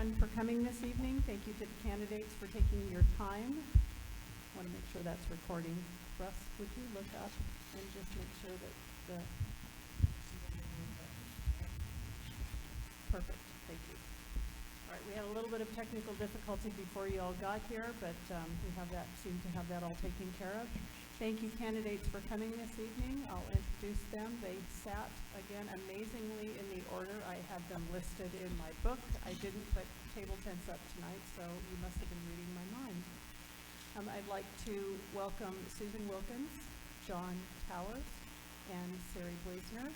everyone for coming this evening. Thank you to the candidates for taking your time. I want to make sure that's recording. Russ, would you look up and just make sure that the... Perfect, thank you. All right, we had a little bit of technical difficulty before you all got here, but seem to have that all taken care of. Thank you, candidates, for coming this evening. I'll introduce them. They sat, again, amazingly in the order I have them listed in my book. I didn't put table tents up tonight, so you must have been reading my mind. I'd like to welcome Susan Wilkins, John Towers, and Sari Bleasner.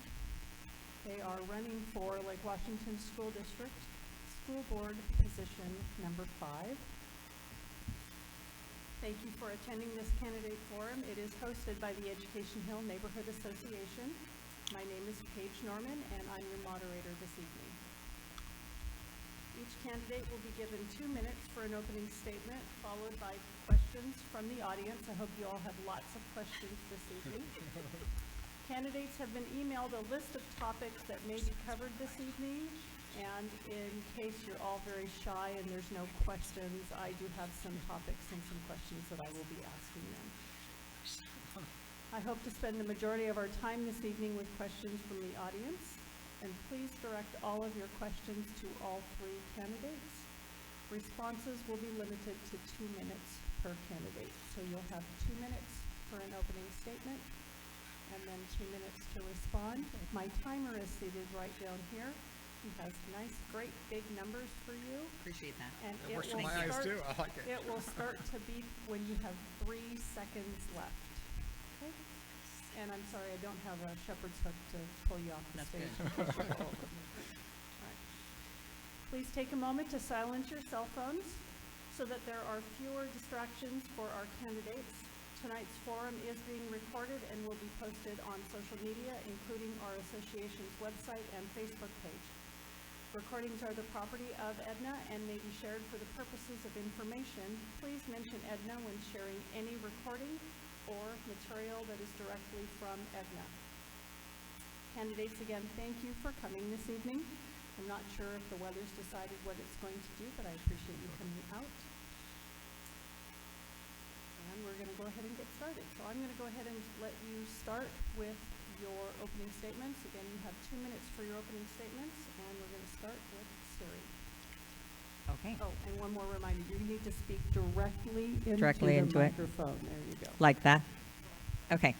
They are running for Lake Washington School District School Board position number 5. Thank you for attending this candidate forum. It is hosted by the Education Hill Neighborhood Association. My name is Paige Norman, and I'm your moderator this evening. Each candidate will be given 2 minutes for an opening statement, followed by questions from the audience. I hope you all have lots of questions this evening. Candidates have been emailed a list of topics that may be covered this evening. And in case you're all very shy and there's no questions, I do have some topics and some questions that I will be asking them. I hope to spend the majority of our time this evening with questions from the audience. And please direct all of your questions to all 3 candidates. Responses will be limited to 2 minutes per candidate. So you'll have 2 minutes for an opening statement and then 2 minutes to respond. My timer is seated right down here. He has nice, great, big numbers for you. Appreciate that. And it works for my eyes too. I like it. It will start to beep when you have 3 seconds left. Okay. And I'm sorry, I don't have a shepherd's hook to pull you off the stage. All right. Please take a moment to silence your cell phones so that there are fewer distractions for our candidates. Tonight's forum is being recorded and will be posted on social media, including our association's website and Facebook page. Recordings are the property of EdHNA and may be shared for the purposes of information. Please mention EdHNA when sharing any recording or material that is directly from EdHNA. Candidates, again, thank you for coming this evening. I'm not sure if the weather's decided what it's going to do, but I appreciate you coming out. And we're going to go ahead and get started. So I'm going to go ahead and let you start with your opening statements. Again, you have 2 minutes for your opening statements, and we're going to start with Sari. Okay. Oh, and one more reminder, you need to speak directly into the microphone. There you go. Like that? Okay.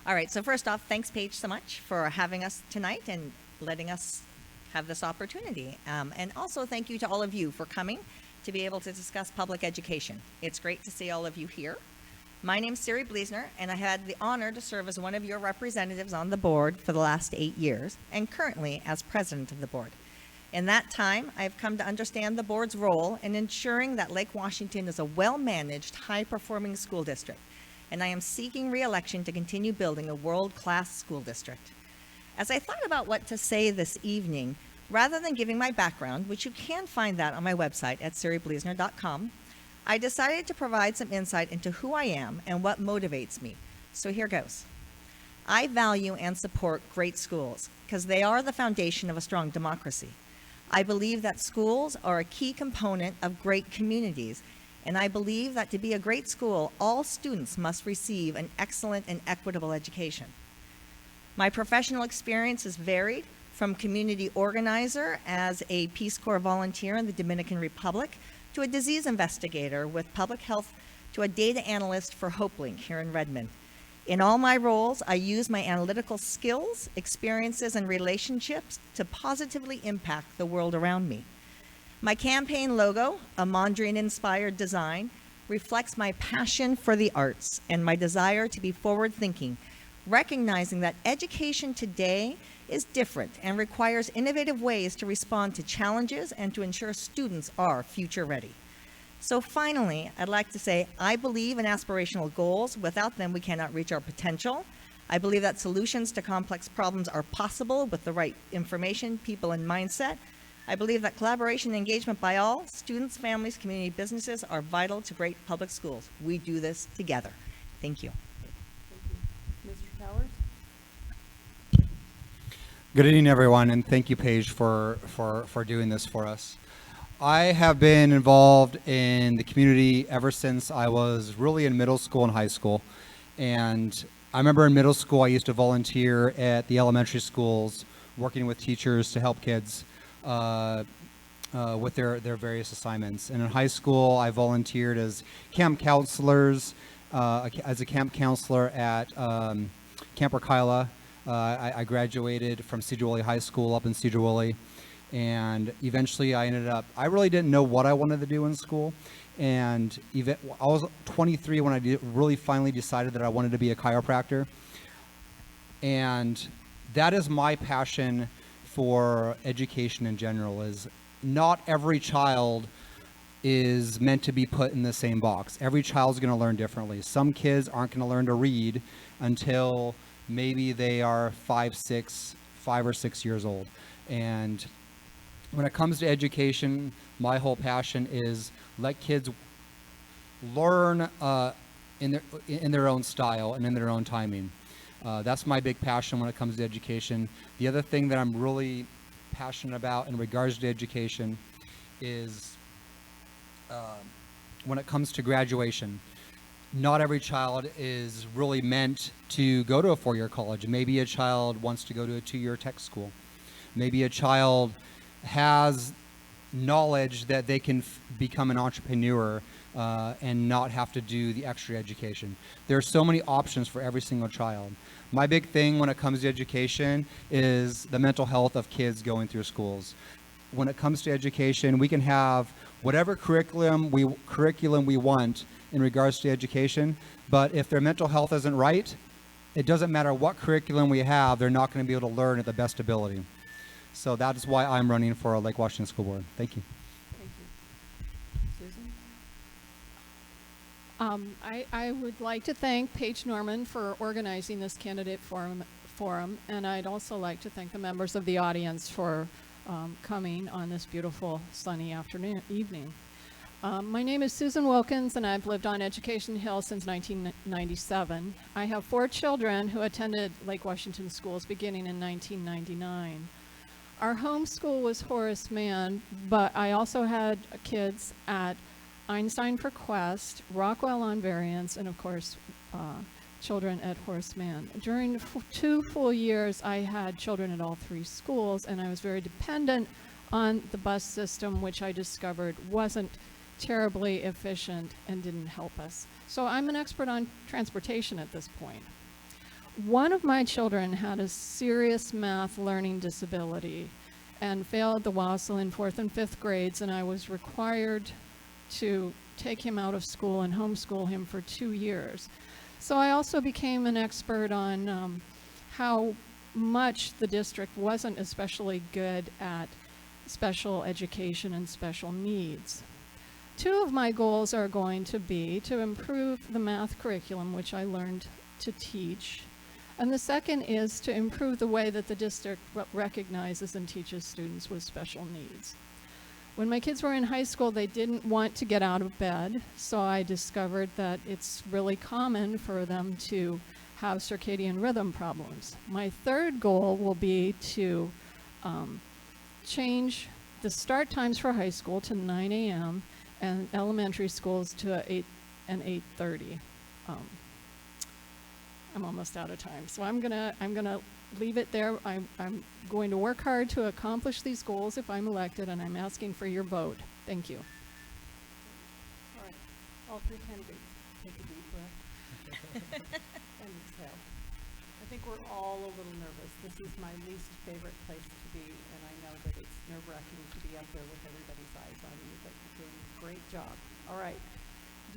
All right, so first off, thanks, Paige, so much for having us tonight and letting us have this opportunity. And also thank you to all of you for coming to be able to discuss public education. It's great to see all of you here. My name's Sari Bleasner, and I had the honor to serve as one of your representatives on the board for the last 8 years, and currently as president of the board. In that time, I've come to understand the board's role in ensuring that Lake Washington is a well-managed, high-performing school district, and I am seeking re-election to continue building a world-class school district. As I thought about what to say this evening, rather than giving my background, which you can find that on my website at saribleasner.com, I decided to provide some insight into who I am and what motivates me. So here goes. I value and support great schools because they are the foundation of a strong democracy. I believe that schools are a key component of great communities, and I believe that to be a great school, all students must receive an excellent and equitable education. My professional experience is varied, from community organizer as a Peace Corps volunteer in the Dominican Republic, to a disease investigator with public health, to a data analyst for HopeLink here in Redmond. In all my roles, I use my analytical skills, experiences, and relationships to positively impact the world around me. My campaign logo, a Mondrian-inspired design, reflects my passion for the arts and my desire to be forward-thinking, recognizing that education today is different and requires innovative ways to respond to challenges and to ensure students are future ready. So finally, I'd like to say I believe in aspirational goals. Without them, we cannot reach our potential. I believe that solutions to complex problems are possible with the right information, people, and mindset. I believe that collaboration and engagement by all, students, families, community, businesses, are vital to great public schools. We do this together. Thank you. Thank you. Mr. Towers? Good evening, everyone, and thank you, Paige, for doing this for us. I have been involved in the community ever since I was really in middle school and high school. And I remember in middle school, I used to volunteer at the elementary schools, working with teachers to help kids with their various assignments. And in high school, I volunteered as camp counselors, as a camp counselor at Camp Arkyla. I graduated from Sedgwick High School up in Sedgwick, and eventually I really didn't know what I wanted to do in school. And I was 23 when I really finally decided that I wanted to be a chiropractor. And that is my passion for education in general. Is not every child is meant to be put in the same box. Every child's going to learn differently. Some kids aren't going to learn to read until maybe they are 5 or 6 years old. And when it comes to education, my whole passion is let kids learn in their own style and in their own timing. That's my big passion when it comes to education. The other thing that I'm really passionate about in regards to education is when it comes to graduation. Not every child is really meant to go to a 4-year college. Maybe a child wants to go to a 2-year tech school. Maybe a child has knowledge that they can become an entrepreneur and not have to do the extra education. There are so many options for every single child. My big thing when it comes to education is the mental health of kids going through schools. When it comes to education, we can have whatever curriculum we want in regards to education, but if their mental health isn't right, it doesn't matter what curriculum we have, they're not going to be able to learn at the best ability. So that is why I'm running for a Lake Washington School Board. Thank you. Thank you. Susan? I would like to thank Paige Norman for organizing this candidate forum, and I'd also like to thank the members of the audience for coming on this beautiful sunny evening. My name is Susan Wilkins, and I've lived on Education Hill since 1997. I have 4 children who attended Lake Washington schools beginning in 1999. Our home school was Horace Mann, but I also had kids at Einstein for Quest, Rockwell on Variance, and of course, children at Horace Mann. During 2 full years, I had children at all 3 schools, and I was very dependent on the bus system, which I discovered wasn't terribly efficient and didn't help us. So I'm an expert on transportation at this point. One of my children had a serious math learning disability and failed the WASL in 4th and 5th grades, and I was required to take him out of school and homeschool him for 2 years. So I also became an expert on how much the district wasn't especially good at special education and special needs. 2 of my goals are going to be to improve the math curriculum, which I learned to teach. And the second is to improve the way that the district recognizes and teaches students with special needs. When my kids were in high school, they didn't want to get out of bed, so I discovered that it's really common for them to have circadian rhythm problems. My third goal will be to change the start times for high school to 9 a.m. and elementary schools to 8 and 8:30. I'm almost out of time, so I'm gonna leave it there. I'm going to work hard to accomplish these goals if I'm elected, and I'm asking for your vote. Thank you. All right, all 3 candidates, take a deep breath and exhale. I think we're all a little nervous. This is my least favorite place to be, and I know that it's nerve-wracking to be up there with everybody's eyes on you, but you're doing a great job. All right,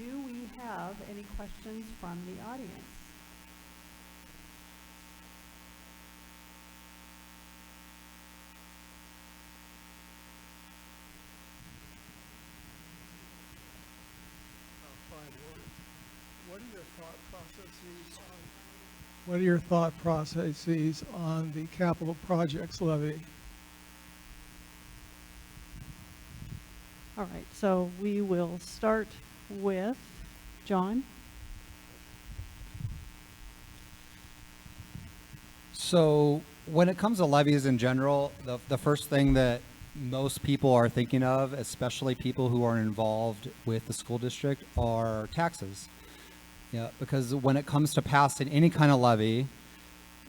do we have any questions from the audience? What are your thought processes on the capital projects levy? All right, so we will start with John. So when it comes to levies in general, the first thing that most people are thinking of, especially people who are involved with the school district, are taxes. Yeah, because when it comes to passing any kind of levy,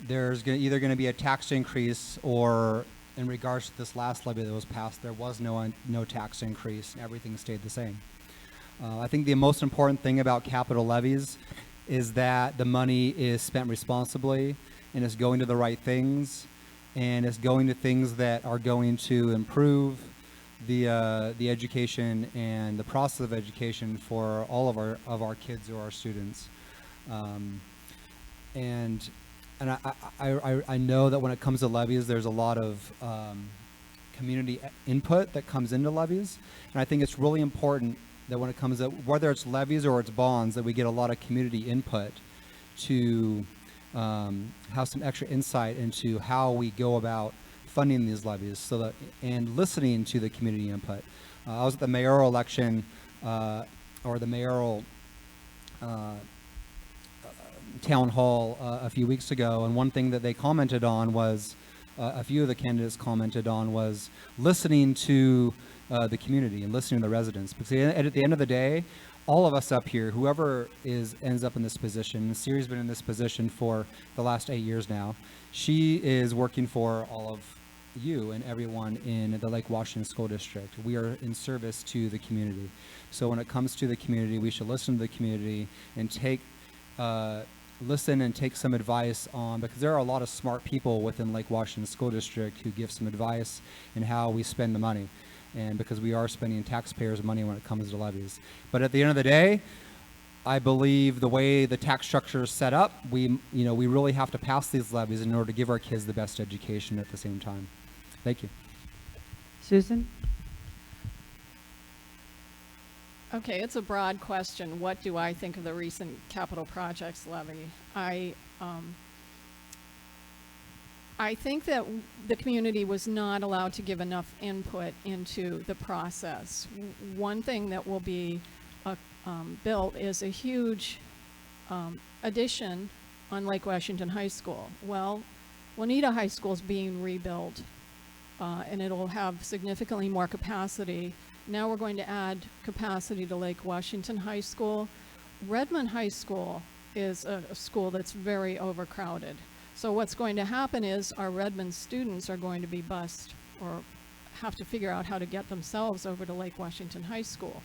there's either going to be a tax increase, or in regards to this last levy that was passed, there was no tax increase, and everything stayed the same. I think the most important thing about capital levies is that the money is spent responsibly and is going to the right things, and it's going to things that are going to improve the education and the process of education for all of our kids or our students. And I know that when it comes to levies, there's a lot of community input that comes into levies, and I think it's really important that when it comes to whether it's levies or it's bonds, that we get a lot of community input to have some extra insight into how we go about funding these levies, so that, and listening to the community input. I was at the mayoral election, or the mayoral town hall a few weeks ago, and one thing that they commented on was, a few of the candidates commented on, was listening to the community and listening to the residents. Because at the end of the day, all of us up here, whoever ends up in this position, Siri's been in this position for the last 8 years now. She is working for all of you and everyone in the Lake Washington School District. We are in service to the community. So when it comes to the community, we should listen to the community and listen and take some advice on, because there are a lot of smart people within Lake Washington School District who give some advice in how we spend the money, and because we are spending taxpayers' money when it comes to levies. But at the end of the day, I believe the way the tax structure is set up, we really have to pass these levies in order to give our kids the best education at the same time. Thank you. Susan? Okay, it's a broad question. What do I think of the recent capital projects levy? I think that the community was not allowed to give enough input into the process. One thing that will be built is a huge addition on Lake Washington High School. Well, Juanita High School is being rebuilt, and it'll have significantly more capacity. Now we're going to add capacity to Lake Washington High School. Redmond High School is a school that's very overcrowded. So what's going to happen is our Redmond students are going to be bused or have to figure out how to get themselves over to Lake Washington High School.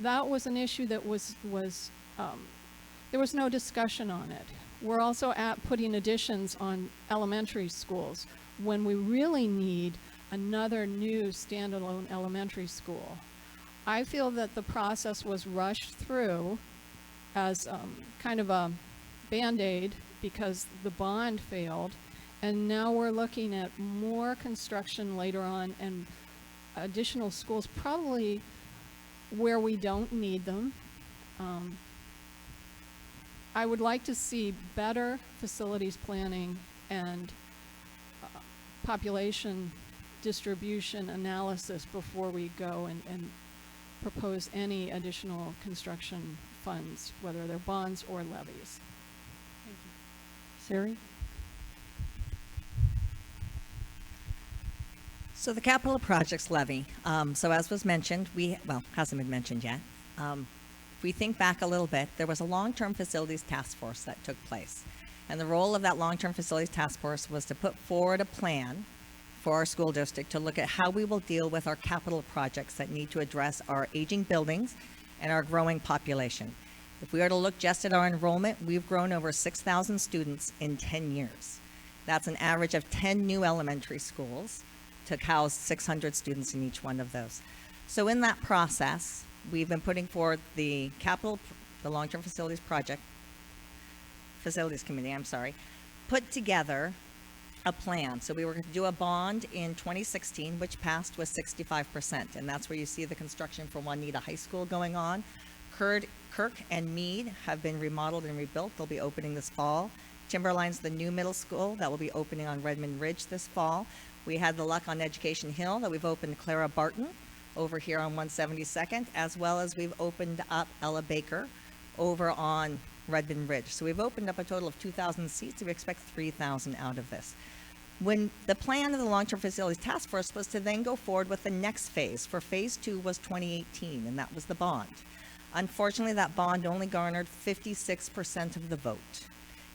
That was an issue that there was no discussion on it. We're also putting additions on elementary schools when we really need another new standalone elementary school. I feel that the process was rushed through as kind of a Band-Aid because the bond failed, and now we're looking at more construction later on and additional schools probably where we don't need them. I would like to see better facilities planning and population distribution analysis before we go and propose any additional construction funds, whether they're bonds or levies. Thank you. Siri? So the capital projects levy, so as was mentioned, hasn't been mentioned yet. If we think back a little bit, there was a long-term facilities task force that took place. And the role of that long-term facilities task force was to put forward a plan for our school district to look at how we will deal with our capital projects that need to address our aging buildings and our growing population. If we are to look just at our enrollment, we've grown over 6,000 students in 10 years. That's an average of 10 new elementary schools to house 600 students in each one of those. So in that process, we've been putting forward the long-term facilities committee, put together a plan. So we were going to do a bond in 2016, which passed with 65%, and that's where you see the construction for Juanita High School going on. Kirk and Meade have been remodeled and rebuilt. They'll be opening this fall. Timberline's the new middle school that will be opening on Redmond Ridge this fall. We had the luck on Education Hill that we've opened Clara Barton over here on 172nd, as well as we've opened up Ella Baker over on Redmond Ridge. So we've opened up a total of 2,000 seats. We expect 3,000 out of this. When the plan of the long-term facilities task force was to then go forward with the next phase. For phase 2 was 2018, and that was the bond. Unfortunately, that bond only garnered 56% of the vote.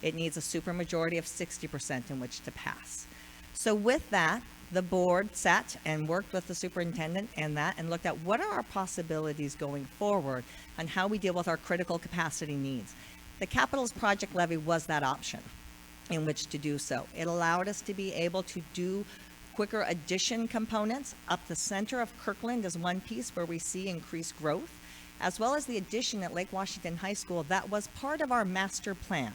It needs a supermajority of 60% in which to pass. So with that, the board sat and worked with the superintendent and looked at what are our possibilities going forward and how we deal with our critical capacity needs. The Capitals Project Levy was that option in which to do so. It allowed us to be able to do quicker addition components. Up the center of Kirkland is one piece where we see increased growth, as well as the addition at Lake Washington High School. That was part of our master plan,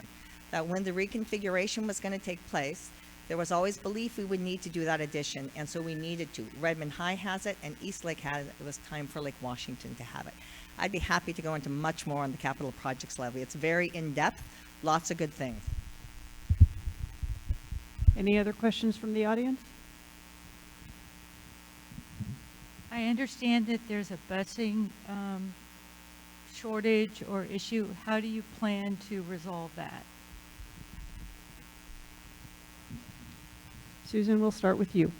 that when the reconfiguration was going to take place, there was always belief we would need to do that addition, and so we needed to. Redmond High has it, and Eastlake has it. It was time for Lake Washington to have it. I'd be happy to go into much more on the capital projects levy. It's very in-depth, lots of good things. Any other questions from the audience? I understand that there's a busing shortage or issue. How do you plan to resolve that? Susan, we'll start with you.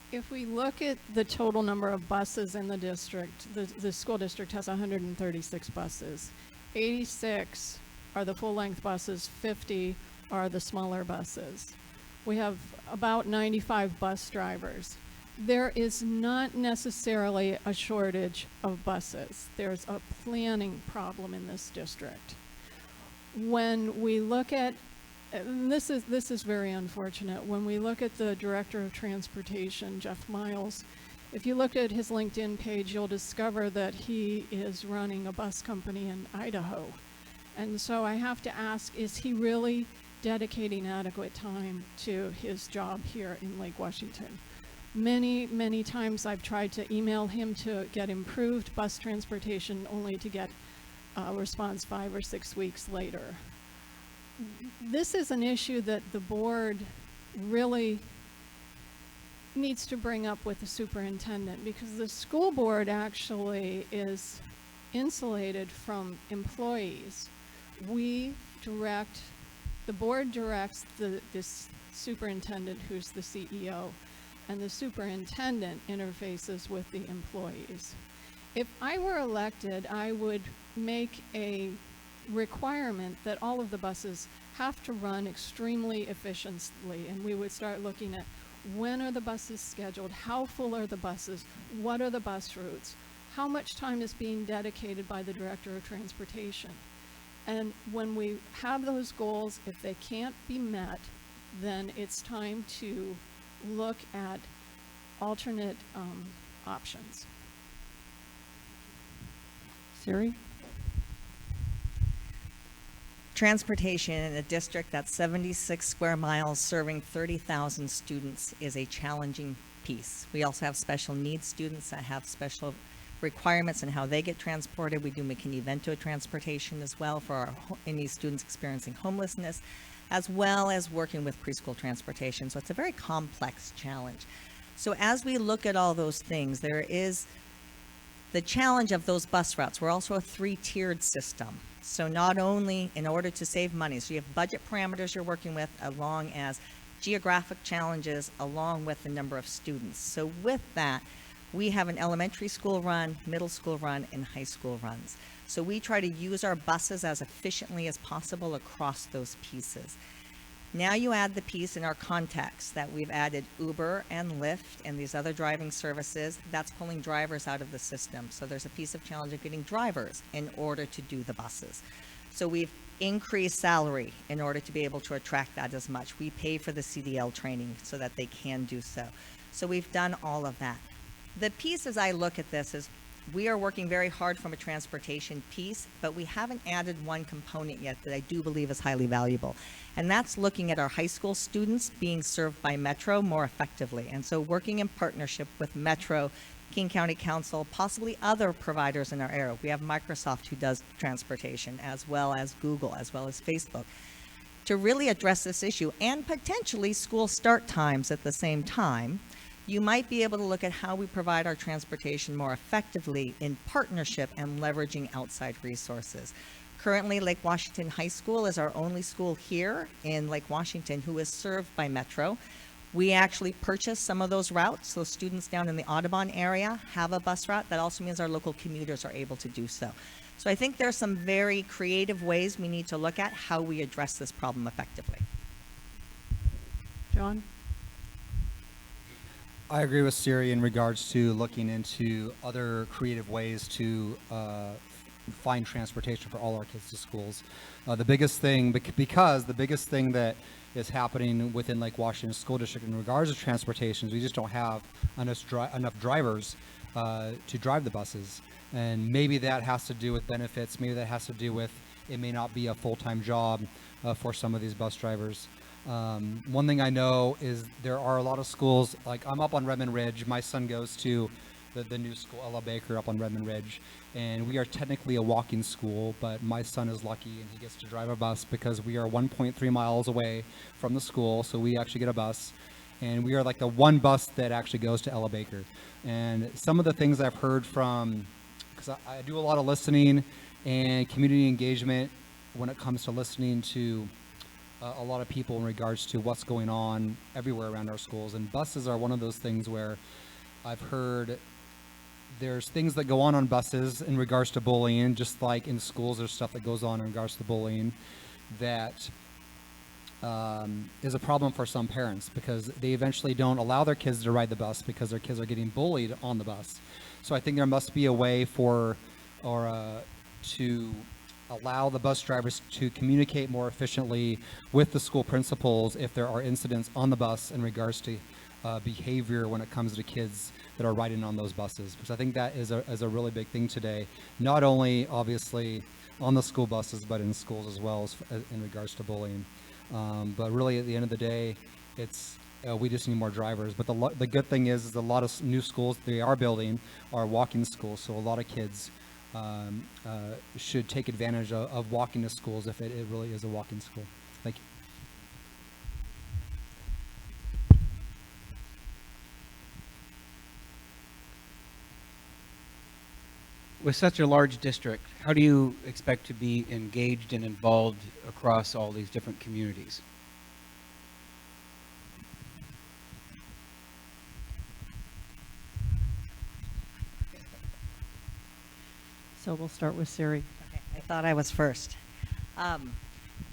If we look at the total number of buses in the district, the school district has 136 buses. 86 are the full-length buses, 50 are the smaller buses. We have about 95 bus drivers. There is not necessarily a shortage of buses. There's a planning problem in this district. When we look at, and this is very unfortunate, when we look at the Director of Transportation, Jeff Miles, if you look at his LinkedIn page, you'll discover that he is running a bus company in Idaho. And so I have to ask, is he really dedicating adequate time to his job here in Lake Washington? Many times I've tried to email him to get improved bus transportation, only to get a response 5 or 6 weeks later. This is an issue that the board really needs to bring up with the superintendent, because the school board actually is insulated from employees. The board directs this superintendent, who's the CEO, and the superintendent interfaces with the employees. If I were elected, I would make a requirement that all of the buses have to run extremely efficiently, and we would start looking at when are the buses scheduled, how full are the buses, what are the bus routes, how much time is being dedicated by the Director of Transportation. And when we have those goals, if they can't be met, then it's time to look at alternate options. Siri? Transportation in a district that's 76 square miles serving 30,000 students is a challenging piece. We also have special needs students that have special requirements in how they get transported. We do McKinney-Vento transportation as well for any students experiencing homelessness, as well as working with preschool transportation. So it's a very complex challenge. So as we look at all those things, there is the challenge of those bus routes. We're also a 3-tiered system. So not only in order to save money, so you have budget parameters you're working with, along as geographic challenges, along with the number of students. So with that, we have an elementary school run, middle school run, and high school runs. So we try to use our buses as efficiently as possible across those pieces. Now you add the piece in our context that we've added Uber and Lyft and these other driving services. That's pulling drivers out of the system. So there's a piece of challenge of getting drivers in order to do the buses. So we've increased salary in order to be able to attract that as much. We pay for the CDL training so that they can do so. So we've done all of that. The piece as I look at this is we are working very hard from a transportation piece, but we haven't added one component yet that I do believe is highly valuable. And that's looking at our high school students being served by Metro more effectively. And so working in partnership with Metro, King County Council, possibly other providers in our area. We have Microsoft who does transportation, as well as Google, as well as Facebook, to really address this issue, and potentially school start times at the same time. You might be able to look at how we provide our transportation more effectively in partnership and leveraging outside resources. Currently, Lake Washington High School is our only school here in Lake Washington who is served by Metro. We actually purchase some of those routes, so students down in the Audubon area have a bus route. That also means our local commuters are able to do so. So I think there's some very creative ways we need to look at how we address this problem effectively. John? I agree with Siri in regards to looking into other creative ways to find transportation for all our kids to schools. The biggest thing, because the biggest thing that is happening within Lake Washington School District in regards to transportation is we just don't have enough drivers to drive the buses. And maybe that has to do with benefits. Maybe that has to do with it may not be a full-time job for some of these bus drivers. One thing I know is there are a lot of schools, like I'm up on Redmond Ridge. My son goes to the new school, Ella Baker, up on Redmond Ridge. And we are technically a walking school, but my son is lucky and he gets to drive a bus because we are 1.3 miles away from the school. So we actually get a bus. And we are like the one bus that actually goes to Ella Baker. And some of the things I've heard from, because I do a lot of listening and community engagement when it comes to listening to a lot of people in regards to what's going on everywhere around our schools. And buses are one of those things where I've heard there's things that go on buses in regards to bullying, just like in schools there's stuff that goes on in regards to bullying that is a problem for some parents because they eventually don't allow their kids to ride the bus because their kids are getting bullied on the bus. So I think there must be a way to allow the bus drivers to communicate more efficiently with the school principals if there are incidents on the bus in regards to behavior when it comes to kids that are riding on those buses, because I think that is a really big thing today, not only obviously on the school buses but in schools as well as in regards to bullying. But really at the end of the day, it's we just need more drivers. But the good thing is a lot of new schools they are building are walking schools, so a lot of kids should take advantage of walking to schools if it really is a walking school. Thank you. With such a large district, how do you expect to be engaged and involved across all these different communities? So we'll start with Siri. Okay, I thought I was first.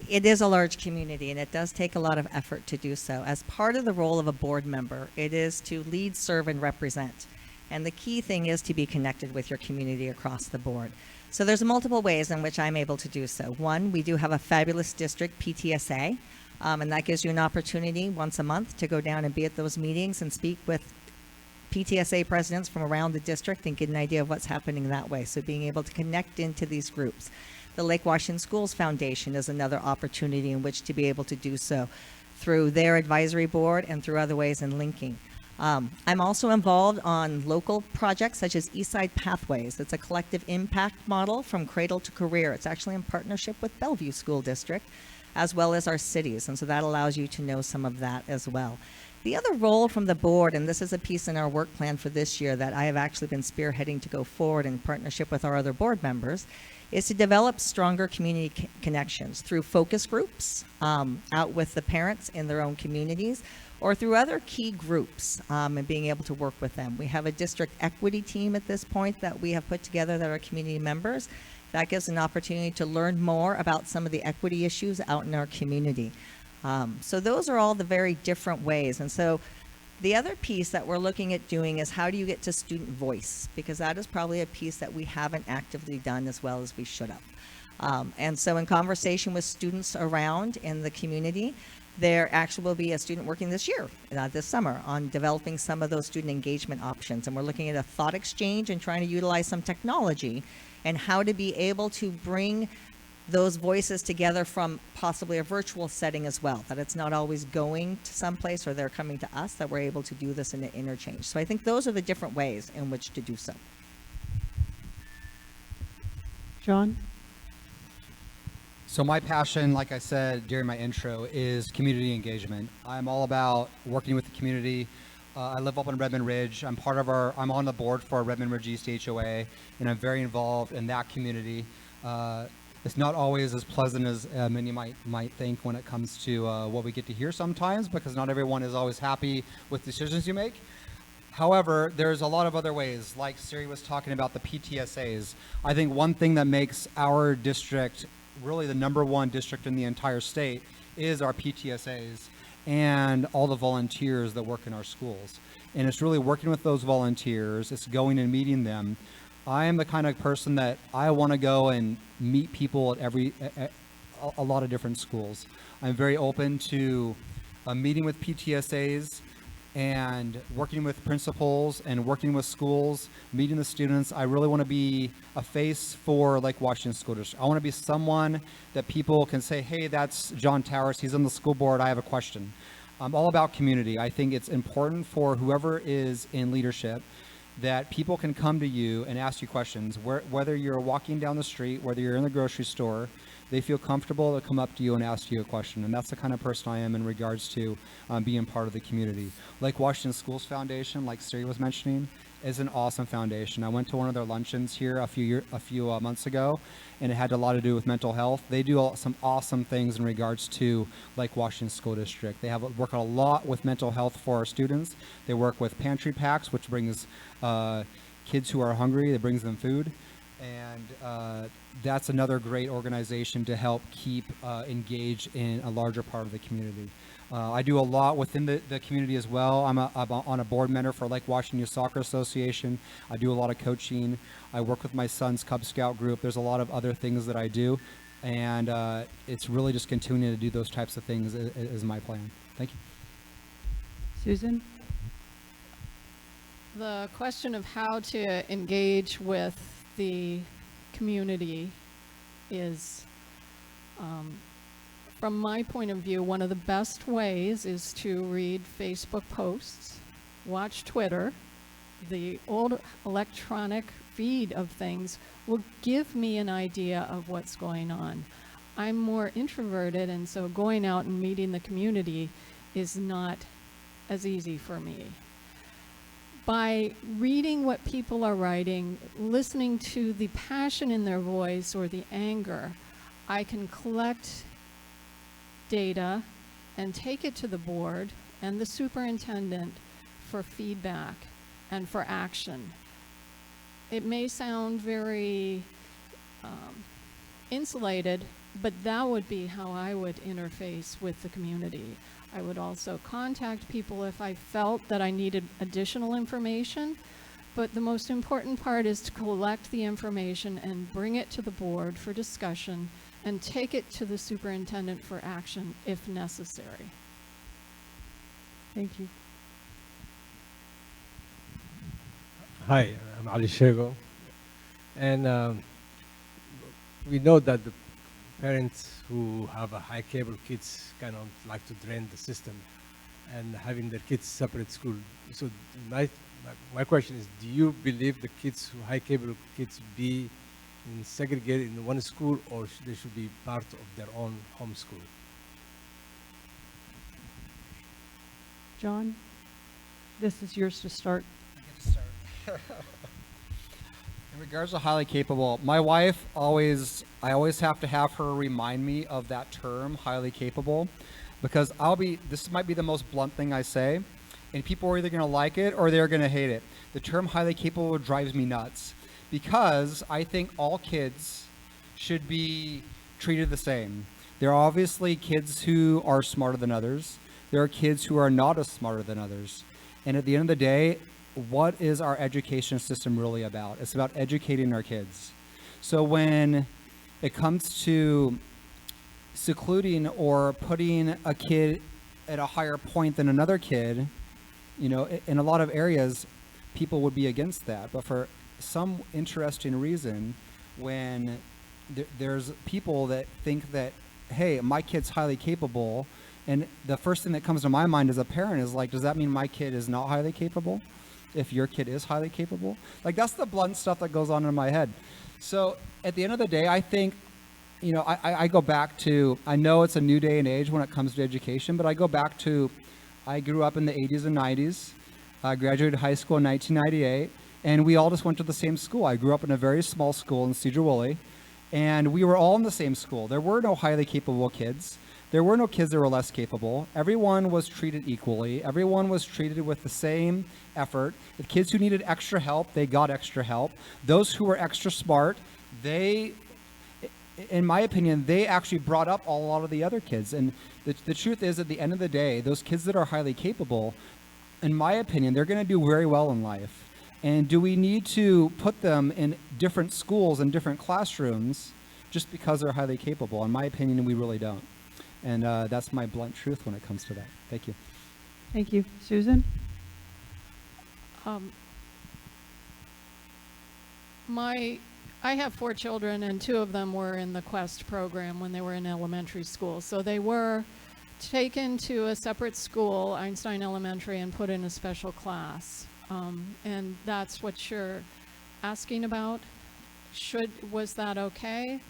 It is a large community, and it does take a lot of effort to do so. As part of the role of a board member, it is to lead, serve, and represent. And the key thing is to be connected with your community across the board. So there's multiple ways in which I'm able to do so. One, we do have a fabulous district PTSA, and that gives you an opportunity once a month to go down and be at those meetings and speak with PTSA presidents from around the district and get an idea of what's happening that way. So being able to connect into these groups. The Lake Washington Schools Foundation is another opportunity in which to be able to do so through their advisory board and through other ways in linking. I'm also involved on local projects such as Eastside Pathways. It's a collective impact model from cradle to career. It's actually in partnership with Bellevue School District as well as our cities, and so that allows you to know some of that as well. The other role from the board, and this is a piece in our work plan for this year that I have actually been spearheading to go forward in partnership with our other board members, is to develop stronger community connections through focus groups out with the parents in their own communities or through other key groups and being able to work with them. We have a district equity team at this point that we have put together that are community members. That gives an opportunity to learn more about some of the equity issues out in our community. So those are all the very different ways. And so the other piece that we're looking at doing is how do you get to student voice? Because that is probably a piece that we haven't actively done as well as we should have. And so in conversation with students around in the community, there actually will be a student working this year, this summer, on developing some of those student engagement options. And we're looking at a thought exchange and trying to utilize some technology and how to be able to bring those voices together from possibly a virtual setting as well, that it's not always going to someplace or they're coming to us, that we're able to do this in an interchange. So I think those are the different ways in which to do so. John? So my passion, like I said during my intro, is community engagement. I'm all about working with the community. I live up on Redmond Ridge. I'm on the board for Redmond Ridge East HOA, and I'm very involved in that community. It's not always as pleasant as many might think when it comes to what we get to hear sometimes, because not everyone is always happy with decisions you make. However, there's a lot of other ways, like Siri was talking about the PTSAs. I think one thing that makes our district really the #1 district in the entire state is our PTSAs and all the volunteers that work in our schools. And it's really working with those volunteers, it's going and meeting them. I am the kind of person that I want to go and meet people at a lot of different schools. I'm very open to meeting with PTSAs and working with principals and working with schools, meeting the students. I really want to be a face for Lake Washington School District. I want to be someone that people can say, hey, that's John Towers, he's on the school board, I have a question. I'm all about community. I think it's important for whoever is in leadership that people can come to you and ask you questions. Whether you're walking down the street, whether you're in the grocery store, they feel comfortable to come up to you and ask you a question. And that's the kind of person I am in regards to being part of the community. Lake Washington Schools Foundation, like Siri was mentioning, is an awesome foundation. I went to one of their luncheons here a few months ago, and it had a lot to do with mental health. They do some awesome things in regards to Lake Washington School District. They work a lot with mental health for our students. They work with pantry packs, which brings kids who are hungry, that brings them food. And that's another great organization to help keep engaged in a larger part of the community. I do a lot within the community as well. I'm on a board member for Lake Washington Youth Soccer Association. I do a lot of coaching. I work with my son's Cub Scout group. There's a lot of other things that I do. And it's really just continuing to do those types of things is my plan. Thank you. Susan? The question of how to engage with the community is, from my point of view, one of the best ways is to read Facebook posts, watch Twitter. The old electronic feed of things will give me an idea of what's going on. I'm more introverted, and so going out and meeting the community is not as easy for me. By reading what people are writing, listening to the passion in their voice or the anger, I can collect data and take it to the board and the superintendent for feedback and for action. It may sound very insulated, but that would be how I would interface with the community. I would also contact people if I felt that I needed additional information, but the most important part is to collect the information and bring it to the board for discussion and take it to the superintendent for action if necessary. Thank you. Hi, I'm Ali Shego, and we know that the parents who have a high cable kids kind of like to drain the system and having their kids separate school. So my question is, do you believe the kids who high cable kids be segregated in one school, or they should be part of their own home school? John, this is yours to start. In regards to highly capable, my wife I always have to have her remind me of that term, highly capable, because this might be the most blunt thing I say, and people are either going to like it or they're going to hate it. The term highly capable drives me nuts, because I think all kids should be treated the same. There are obviously kids who are smarter than others. There are kids who are not as smarter than others. And at the end of the day, what is our education system really about? It's about educating our kids. So when it comes to secluding or putting a kid at a higher point than another kid, you know, in a lot of areas, people would be against that. But for some interesting reason, when there's people that think that, hey, my kid's highly capable, and the first thing that comes to my mind as a parent is like, does that mean my kid is not highly capable? If your kid is highly capable? Like, that's the blunt stuff that goes on in my head. So at the end of the day, I think, you know, I go back to, I know it's a new day and age when it comes to education, but I go back to, I grew up in the 80s and 90s. I graduated high school in 1998, and we all just went to the same school. I grew up in a very small school in Cedar Woolley, And we were all in the same school. There were no highly capable kids. There were no kids that were less capable. Everyone was treated equally. Everyone was treated with the same effort. The kids who needed extra help, they got extra help. Those who were extra smart, they, in my opinion, they actually brought up a lot of the other kids. And the truth is, at the end of the day, those kids that are highly capable, in my opinion, they're going to do very well in life. And do we need to put them in different schools and different classrooms just because they're highly capable? In my opinion, we really don't. And that's my blunt truth when it comes to that. Thank you. Thank you. Susan? I have 4 children, and 2 of them were in the Quest program when they were in elementary school. So they were taken to a separate school, Einstein Elementary, and put in a special class. And that's what you're asking about. Was that okay?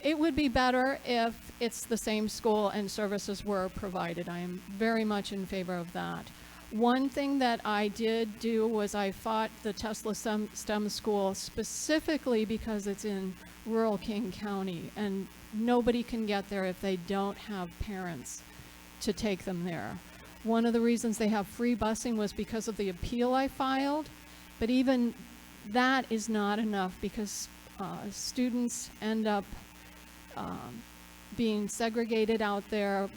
It would be better if it's the same school and services were provided. I am very much in favor of that. One thing that I did do was I fought the Tesla STEM school specifically because it's in rural King County, and nobody can get there if they don't have parents to take them there. One of the reasons they have free busing was because of the appeal I filed, but even that is not enough because students end up being segregated out there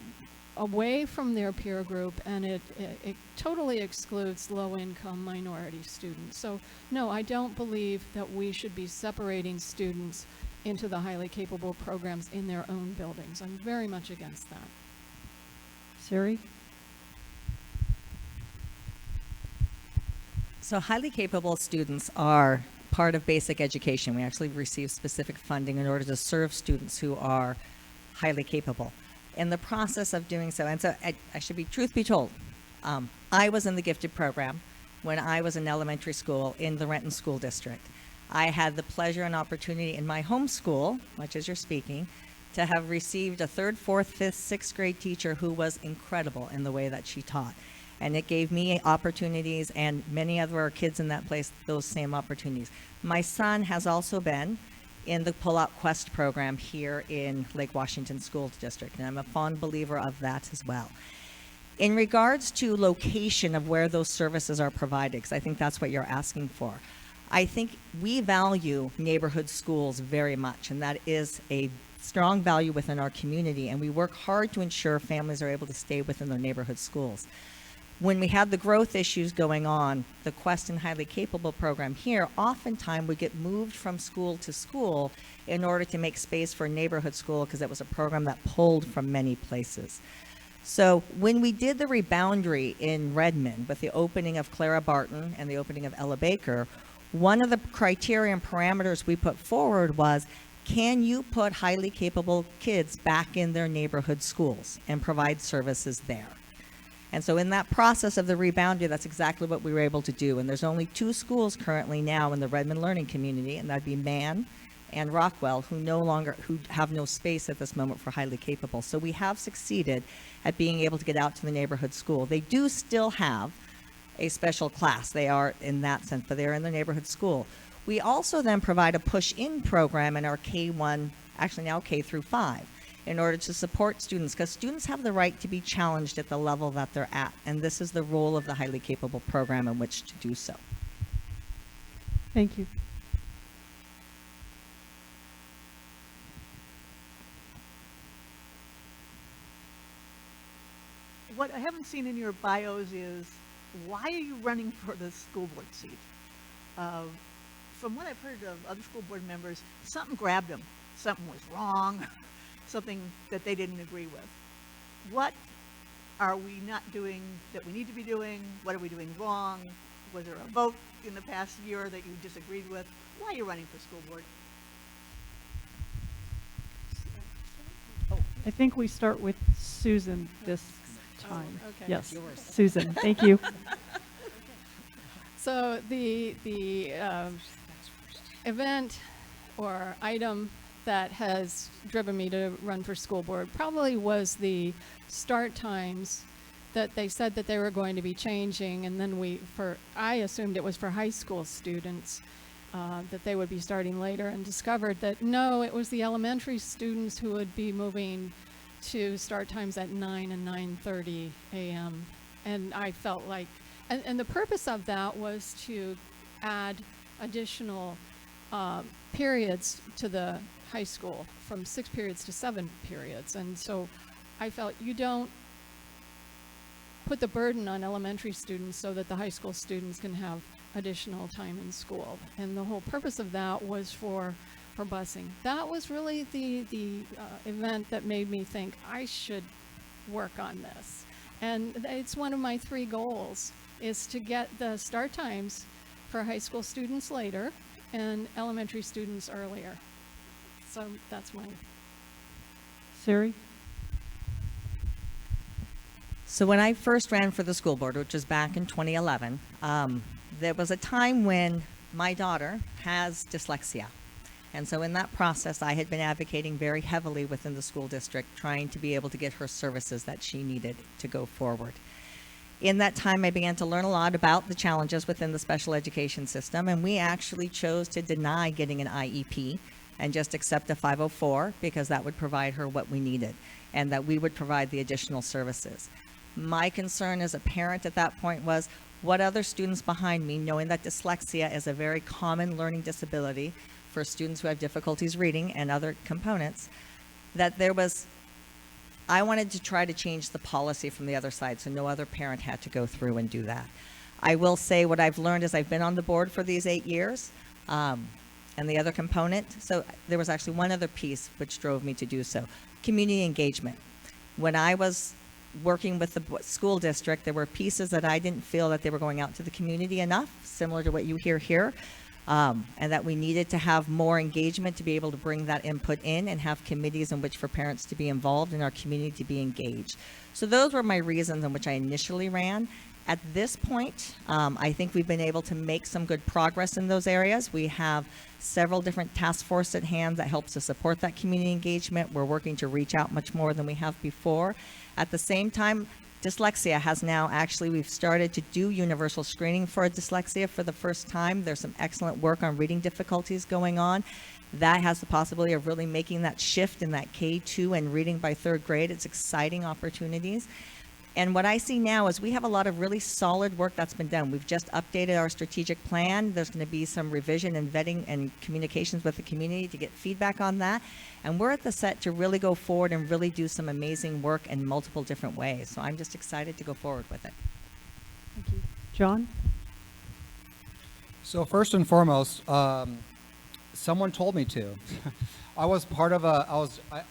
away from their peer group, and it totally excludes low-income minority students. So no, I don't believe that we should be separating students into the highly capable programs in their own buildings. I'm very much against that. Siri? So highly capable students are part of basic education. We actually receive specific funding in order to serve students who are highly capable. In the process of doing so, and so I should be, truth be told, I was in the gifted program when I was in elementary school in the Renton School District. I had the pleasure and opportunity in my home school, much as you're speaking, to have received a 3rd, 4th, 5th, 6th grade teacher who was incredible in the way that she taught. And it gave me opportunities and many other kids in that place those same opportunities. My son has also been in the Pull-Out Quest program here in Lake Washington School District, and I'm a fond believer of that as well. In regards to location of where those services are provided, because I think that's what you're asking for, I think we value neighborhood schools very much, and that is a strong value within our community, and we work hard to ensure families are able to stay within their neighborhood schools. When we had the growth issues going on, the Quest and Highly Capable program here, oftentimes we get moved from school to school in order to make space for a neighborhood school because it was a program that pulled from many places. So when we did the reboundary in Redmond with the opening of Clara Barton and the opening of Ella Baker, one of the criteria and parameters we put forward was, can you put highly capable kids back in their neighborhood schools and provide services there? And so in that process of the reboundary, that's exactly what we were able to do. And there's only 2 schools currently now in the Redmond learning community, and that'd be Mann and Rockwell, who have no space at this moment for highly capable. So we have succeeded at being able to get out to the neighborhood school. They do still have a special class. They are in that sense, but they're in the neighborhood school. We also then provide a push-in program in our K1, actually now K through 5, in order to support students, because students have the right to be challenged at the level that they're at, and this is the role of the highly capable program in which to do so. Thank you. What I haven't seen in your bios is, why are you running for the school board seat? From what I've heard of other school board members, something grabbed them. Something was wrong, something that they didn't agree with. What are we not doing that we need to be doing? What are we doing wrong? Was there a vote in the past year that you disagreed with? Why are you running for school board? I think we start with Susan this time. okay. Yes, Susan, thank you. So the event or item that has driven me to run for school board probably was the start times that they said that they were going to be changing, and then I assumed it was for high school students, that they would be starting later, and discovered that no, it was the elementary students who would be moving to start times at 9 and 9:30 a.m. And I felt like, and the purpose of that was to add additional periods to the high school, from 6 periods to 7 periods. And so I felt, you don't put the burden on elementary students so that the high school students can have additional time in school. And the whole purpose of that was for busing. That was really the event that made me think I should work on this. And it's one of my 3 goals, is to get the start times for high school students later and elementary students earlier. So that's mine. Siri? So when I first ran for the school board, which was back in 2011, there was a time when my daughter has dyslexia. And so in that process, I had been advocating very heavily within the school district, trying to be able to get her services that she needed to go forward. In that time, I began to learn a lot about the challenges within the special education system, and we actually chose to deny getting an IEP and just accept a 504, because that would provide her what we needed, and that we would provide the additional services. My concern as a parent at that point was, what other students behind me, knowing that dyslexia is a very common learning disability for students who have difficulties reading and other components, that I wanted to try to change the policy from the other side so no other parent had to go through and do that. I will say what I've learned is I've been on the board for these 8 years, and the other component, so there was actually one other piece which drove me to do so: community engagement. When I was working with the school district, there were pieces that I didn't feel that they were going out to the community enough, similar to what you hear here, and that we needed to have more engagement to be able to bring that input in and have committees in which for parents to be involved and our community to be engaged. So those were my reasons in which I initially ran. At this point, I think we've been able to make some good progress in those areas. We have several different task forces at hand that helps to support that community engagement. We're working to reach out much more than we have before. At the same time, dyslexia has now we've started to do universal screening for dyslexia for the first time. There's some excellent work on reading difficulties going on. That has the possibility of really making that shift in that K2 and reading by 3rd grade. It's exciting opportunities. And what I see now is we have a lot of really solid work that's been done. We've just updated our strategic plan. There's going to be some revision and vetting and communications with the community to get feedback on that. And we're at the set to really go forward and really do some amazing work in multiple different ways. So I'm just excited to go forward with it. Thank you. John? So first and foremost, someone told me to. I was part of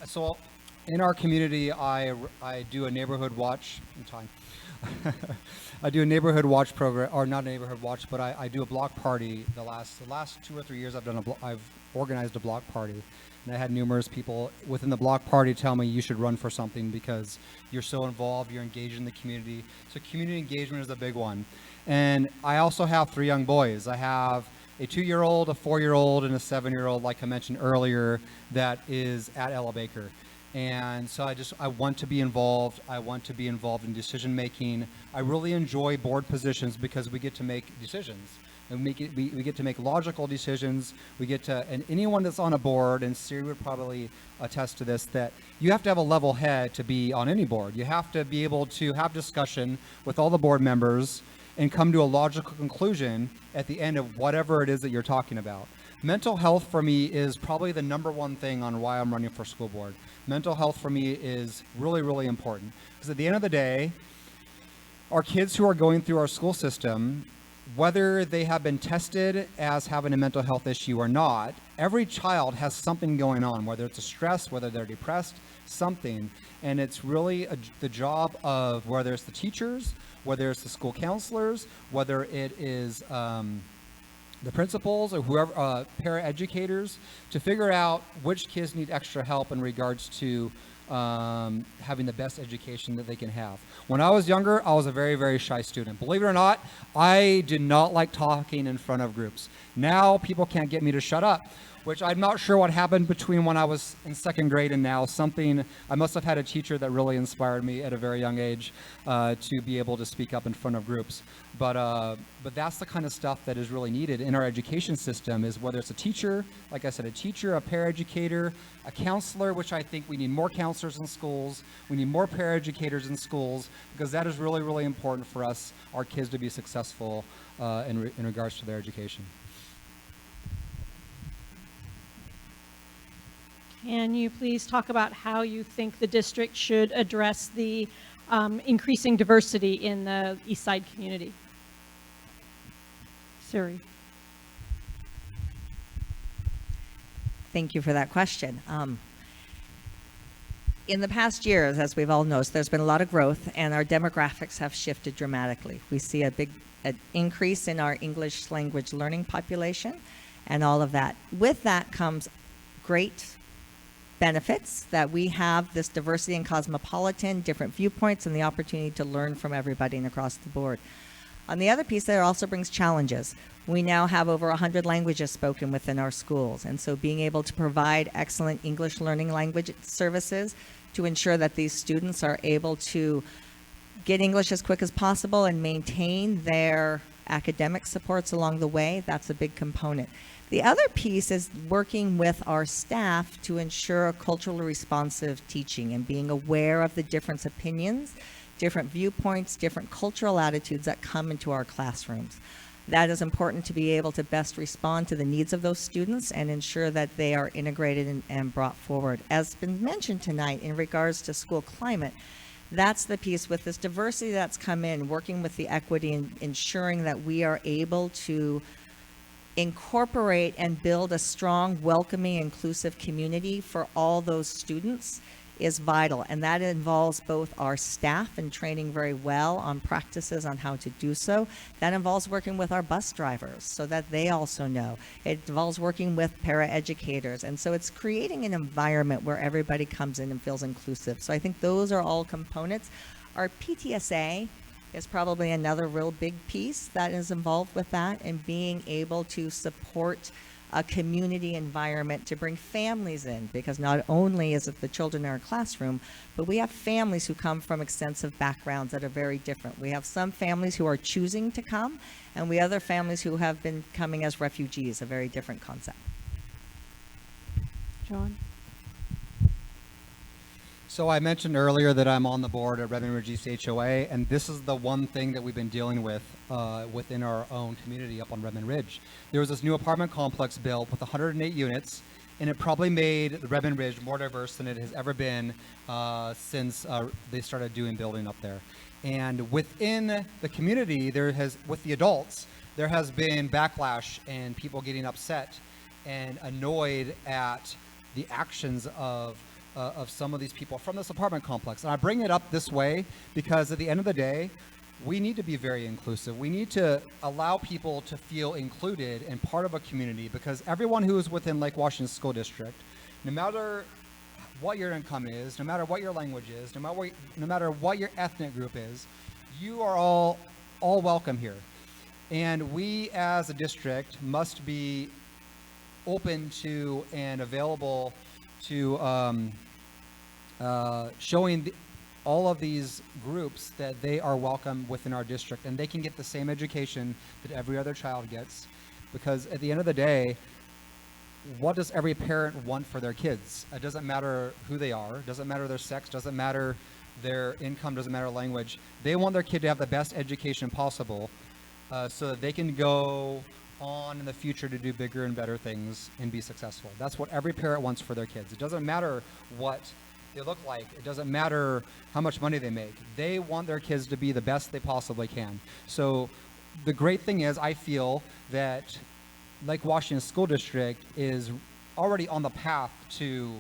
so in our community, I do a neighborhood watch in time. I do a neighborhood watch program, or not a neighborhood watch, but I do a block party. The last 2 or 3 years, I've organized a block party, and I had numerous people within the block party tell me you should run for something because you're so involved, you're engaged in the community. So community engagement is a big one. And I also have 3 young boys. I have a 2-year-old, a 4-year-old, and a 7-year-old, like I mentioned earlier, that is at Ella Baker. And so I want to be involved. I want to be involved in decision making. I really enjoy board positions because we get to make decisions. And we get to make logical decisions. And anyone that's on a board, and Siri would probably attest to this, that you have to have a level head to be on any board. You have to be able to have discussion with all the board members and come to a logical conclusion at the end of whatever it is that you're talking about. Mental health for me is probably the #1 thing on why I'm running for school board. Mental health for me is really, really important, because at the end of the day, our kids who are going through our school system, whether they have been tested as having a mental health issue or not, every child has something going on, whether it's a stress, whether they're depressed, something. And it's really the job of, whether it's the teachers, whether it's the school counselors, whether it is the principals or whoever, para-educators, to figure out which kids need extra help in regards to having the best education that they can have. When I was younger, I was a very, very shy student. Believe it or not, I did not like talking in front of groups. Now people can't get me to shut up. which I'm not sure what happened between when I was in second grade and now. I must have had a teacher that really inspired me at a very young age to be able to speak up in front of groups. But that's the kind of stuff that is really needed in our education system, is whether it's a teacher, like I said, a teacher, a paraeducator, a counselor, which I think we need more counselors in schools. We need more paraeducators in schools, because that is really, really important for us, our kids, to be successful in regards to their education. Can you please talk about how you think the district should address the increasing diversity in the East Side community? Siri. Thank you for that question. In the past years, as we've all noticed, there's been a lot of growth, and our demographics have shifted dramatically. We see a big increase in our English language learning population and all of that. With that comes great benefits, that we have this diversity and cosmopolitan, different viewpoints, and the opportunity to learn from everybody and across the board. On the other piece, there also brings challenges. We now have over 100 languages spoken within our schools, and so being able to provide excellent English learning language services to ensure that these students are able to get English as quick as possible and maintain their academic supports along the way, that's a big component. The other piece is working with our staff to ensure a culturally responsive teaching and being aware of the different opinions, different viewpoints, different cultural attitudes that come into our classrooms. That is important to be able to best respond to the needs of those students and ensure that they are integrated and brought forward. As been mentioned tonight in regards to school climate, that's the piece with this diversity that's come in, working with the equity and ensuring that we are able to incorporate and build a strong, welcoming, inclusive community for all those students is vital. And that involves both our staff and training very well on practices on how to do so. That involves working with our bus drivers so that they also know. It involves working with paraeducators. And so it's creating an environment where everybody comes in and feels inclusive. So I think those are all components. Our PTSA is probably another real big piece that is involved with that, and being able to support a community environment to bring families in, because not only is it the children in our classroom, but we have families who come from extensive backgrounds that are very different. We have some families who are choosing to come, and we have other families who have been coming as refugees, a very different concept. John? So I mentioned earlier that I'm on the board at Redmond Ridge East HOA, and this is the one thing that we've been dealing with within our own community up on Redmond Ridge. There was this new apartment complex built with 108 units, and it probably made the Redmond Ridge more diverse than it has ever been since they started doing building up there. And within the community, with the adults, there has been backlash and people getting upset and annoyed at the actions of some of these people from this apartment complex. And I bring it up this way because at the end of the day, we need to be very inclusive. We need to allow people to feel included and part of a community, because everyone who is within Lake Washington School District, no matter what your income is, no matter what your language is, no matter what your ethnic group is, you are all welcome here. And we as a district must be open to and available to showing all of these groups that they are welcome within our district, and they can get the same education that every other child gets. Because at the end of the day, what does every parent want for their kids? It doesn't matter who they are, it doesn't matter their sex, doesn't matter their income, doesn't matter language. They want their kid to have the best education possible so that they can go on in the future to do bigger and better things and be successful. That's what every parent wants for their kids. It doesn't matter what they look like. It doesn't matter how much money they make. They want their kids to be the best they possibly can. So the great thing is, I feel that Lake Washington School District is already on the path to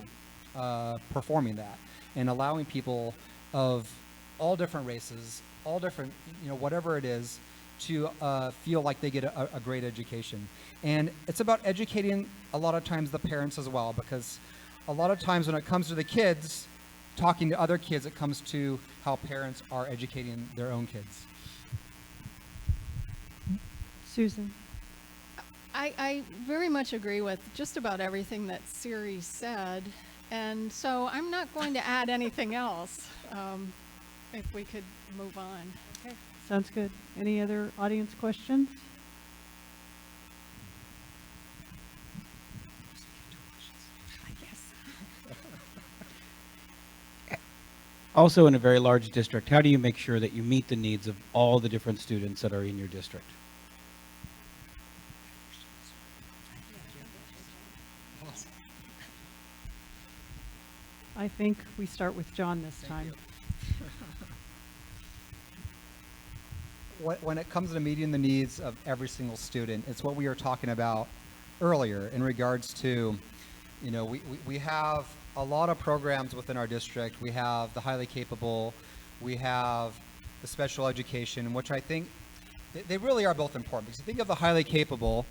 performing that and allowing people of all different races, all different, whatever it is, to feel like they get a great education. And it's about educating a lot of times the parents as well, because a lot of times when it comes to the kids, talking to other kids, it comes to how parents are educating their own kids. Susan? I very much agree with just about everything that Siri said, and so I'm not going to add anything else. If we could move on. Okay, sounds good. Any other audience questions? Also, in a very large district, how do you make sure that you meet the needs of all the different students that are in your district? I think we start with John this time. When it comes to meeting the needs of every single student, it's what we were talking about earlier in regards to, you know, we have a lot of programs within our district. We have the highly capable, we have the special education, which I think they really are both important. Because you think of the highly capable,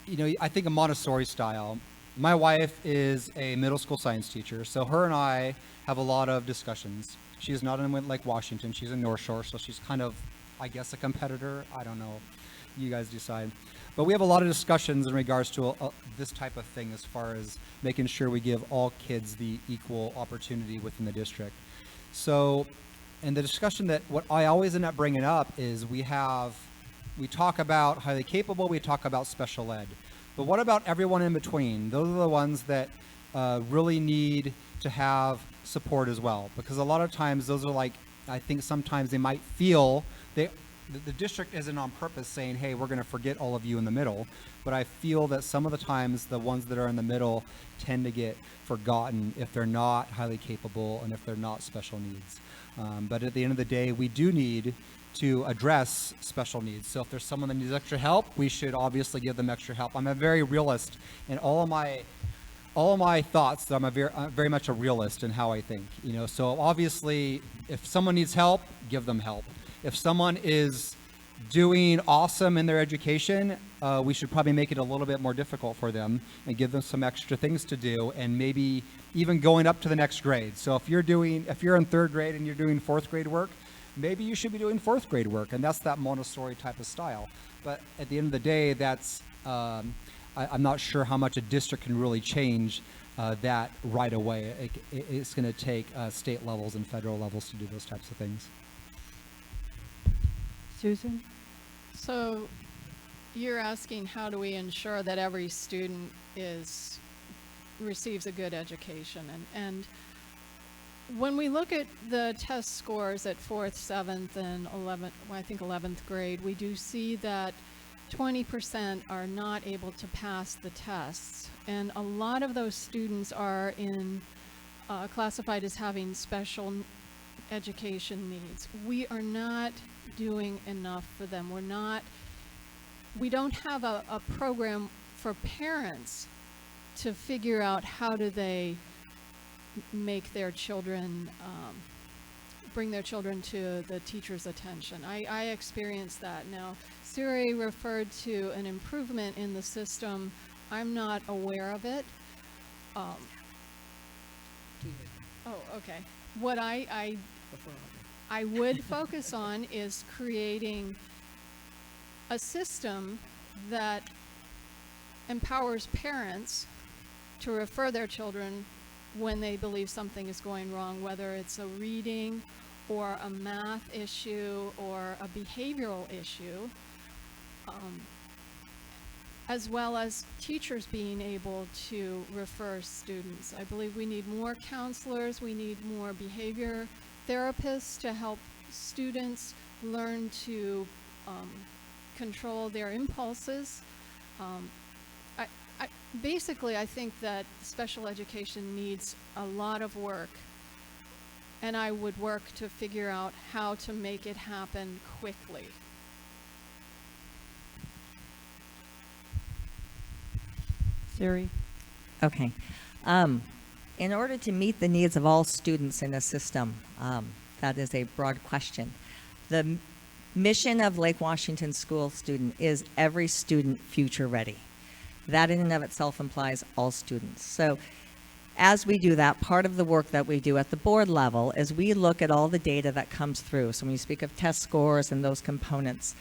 you know, I think of Montessori style. My wife is a middle school science teacher, so her and I have a lot of discussions. She is not in Lake Washington, she's in North Shore, so she's kind of, I guess, a competitor. I don't know. You guys decide. But we have a lot of discussions in regards to this type of thing as far as making sure we give all kids the equal opportunity within the district. So, and the discussion that what I always end up bringing up is we talk about highly capable, we talk about special ed. But what about everyone in between? Those are the ones that really need to have support as well. Because a lot of times those are like, I think sometimes they might feel the district isn't on purpose saying, hey, we're going to forget all of you in the middle. But I feel that some of the times the ones that are in the middle tend to get forgotten if they're not highly capable and if they're not special needs. But at the end of the day, we do need to address special needs. So if there's someone that needs extra help, we should obviously give them extra help. I'm a very realist in all of my thoughts. I'm very much a realist in how I think. You know, so obviously, if someone needs help, give them help. If someone is doing awesome in their education, we should probably make it a little bit more difficult for them and give them some extra things to do, and maybe even going up to the next grade. So if you're in third grade and you're doing fourth grade work, maybe you should be doing fourth grade work, and that's that Montessori type of style. But at the end of the day, that's I'm not sure how much a district can really change that right away. It's going to take state levels and federal levels to do those types of things. Susan? So you're asking how do we ensure that every student receives a good education, and when we look at the test scores at 4th, 7th, and 11th, well, I think 11th grade, we do see that 20% are not able to pass the tests, and a lot of those students are classified as having special education needs. We are not doing enough for them. We don't have a program for parents to figure out how do they make their children, bring their children to the teacher's attention. I experienced that. Now, Siri referred to an improvement in the system. I'm not aware of it. Oh, okay. What I would focus on is creating a system that empowers parents to refer their children when they believe something is going wrong, whether it's a reading or a math issue or a behavioral issue, as well as teachers being able to refer students. I believe we need more counselors, we need more behavior therapists to help students learn to control their impulses. Basically, I think that special education needs a lot of work, and I would work to figure out how to make it happen quickly. Siri? Okay. In order to meet the needs of all students in the system, that is a broad question. The mission of Lake Washington School student is every student future ready. That in and of itself implies all students. So as we do that, part of the work that we do at the board level is we look at all the data that comes through. So when you speak of test scores and those components,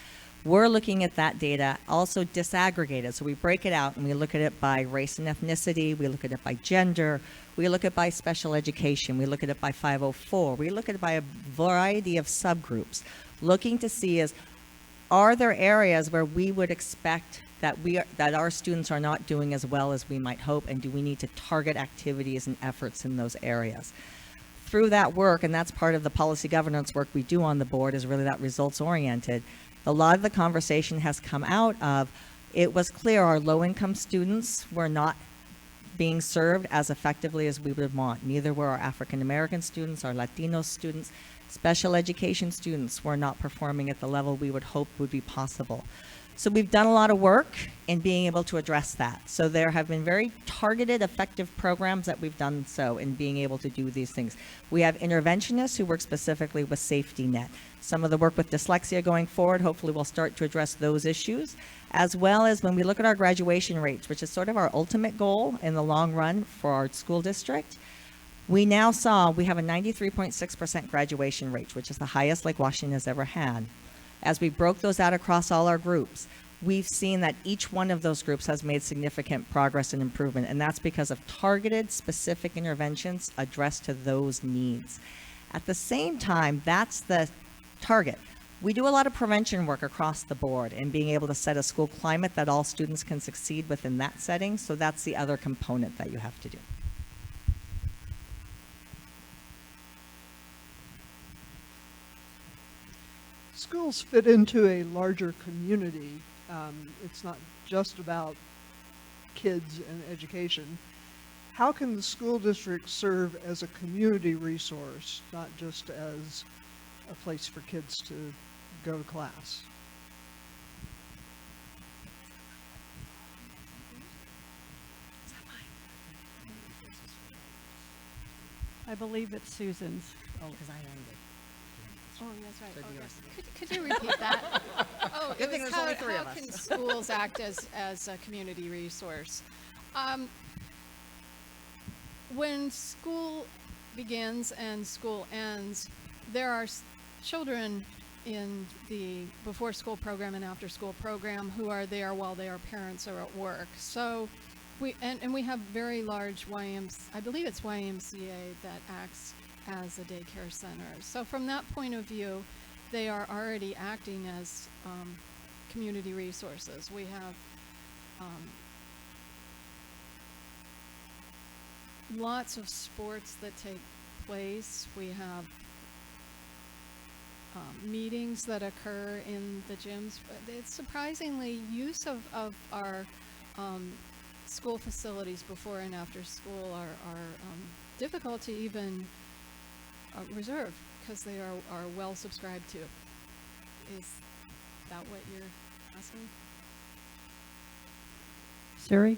We're looking at that data also disaggregated. So we break it out and we look at it by race and ethnicity. We look at it by gender. We look at it by special education. We look at it by 504. We look at it by a variety of subgroups, looking to see are there areas where we would expect that that our students are not doing as well as we might hope, and do we need to target activities and efforts in those areas? Through that work, and that's part of the policy governance work we do on the board, is really that results oriented. A lot of the conversation has come out of, it was clear our low-income students were not being served as effectively as we would want. Neither were our African American students, our Latino students. Special education students were not performing at the level we would hope would be possible. So we've done a lot of work in being able to address that. So there have been very targeted, effective programs that we've done so in being able to do these things. We have interventionists who work specifically with safety net. Some of the work with dyslexia going forward, hopefully we'll start to address those issues, as well as when we look at our graduation rates, which is sort of our ultimate goal in the long run for our school district. We now we have a 93.6% graduation rate, which is the highest Lake Washington has ever had. As we broke those out across all our groups, we've seen that each one of those groups has made significant progress and improvement, and that's because of targeted, specific interventions addressed to those needs. At the same time, that's the target. We do a lot of prevention work across the board and being able to set a school climate that all students can succeed within that setting, so that's the other component that you have to do. Schools fit into a larger community. It's not just about kids and education. How can the school district serve as a community resource, not just as a place for kids to go to class? I believe it's Susan's. Oh, because I ended. Oh, that's right. So do Okay. yours. Could you repeat that? Oh, Good it thing was there's only three of how us. can schools act as a community resource? When school begins and school ends, there are children in the before school program and after school program who are there while their parents are at work. So we have very large I believe it's YMCA that acts as a daycare center. So from that point of view, they are already acting as community resources. We have lots of sports that take place. We have meetings that occur in the gyms. It's surprisingly use of our school facilities before and after school are difficult to even reserve because they are well subscribed to. Is that what you're asking? Siri?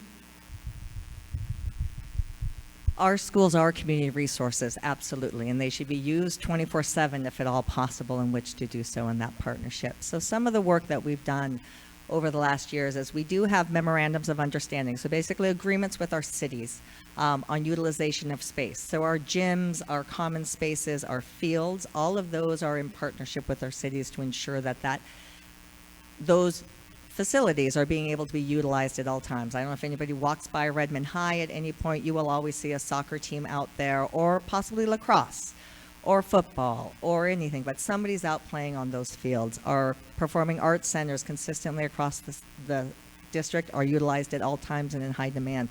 Our schools are community resources, absolutely, and they should be used 24/7 if at all possible in which to do so in that partnership. So some of the work that we've done over the last years is we do have memorandums of understanding, so basically agreements with our cities on utilization of space. So our gyms, our common spaces, our fields, all of those are in partnership with our cities to ensure that those facilities are being able to be utilized at all times. I don't know if anybody walks by Redmond High at any point, you will always see a soccer team out there, or possibly lacrosse, or football, or anything, but somebody's out playing on those fields. Our performing arts centers consistently across the district are utilized at all times and in high demand.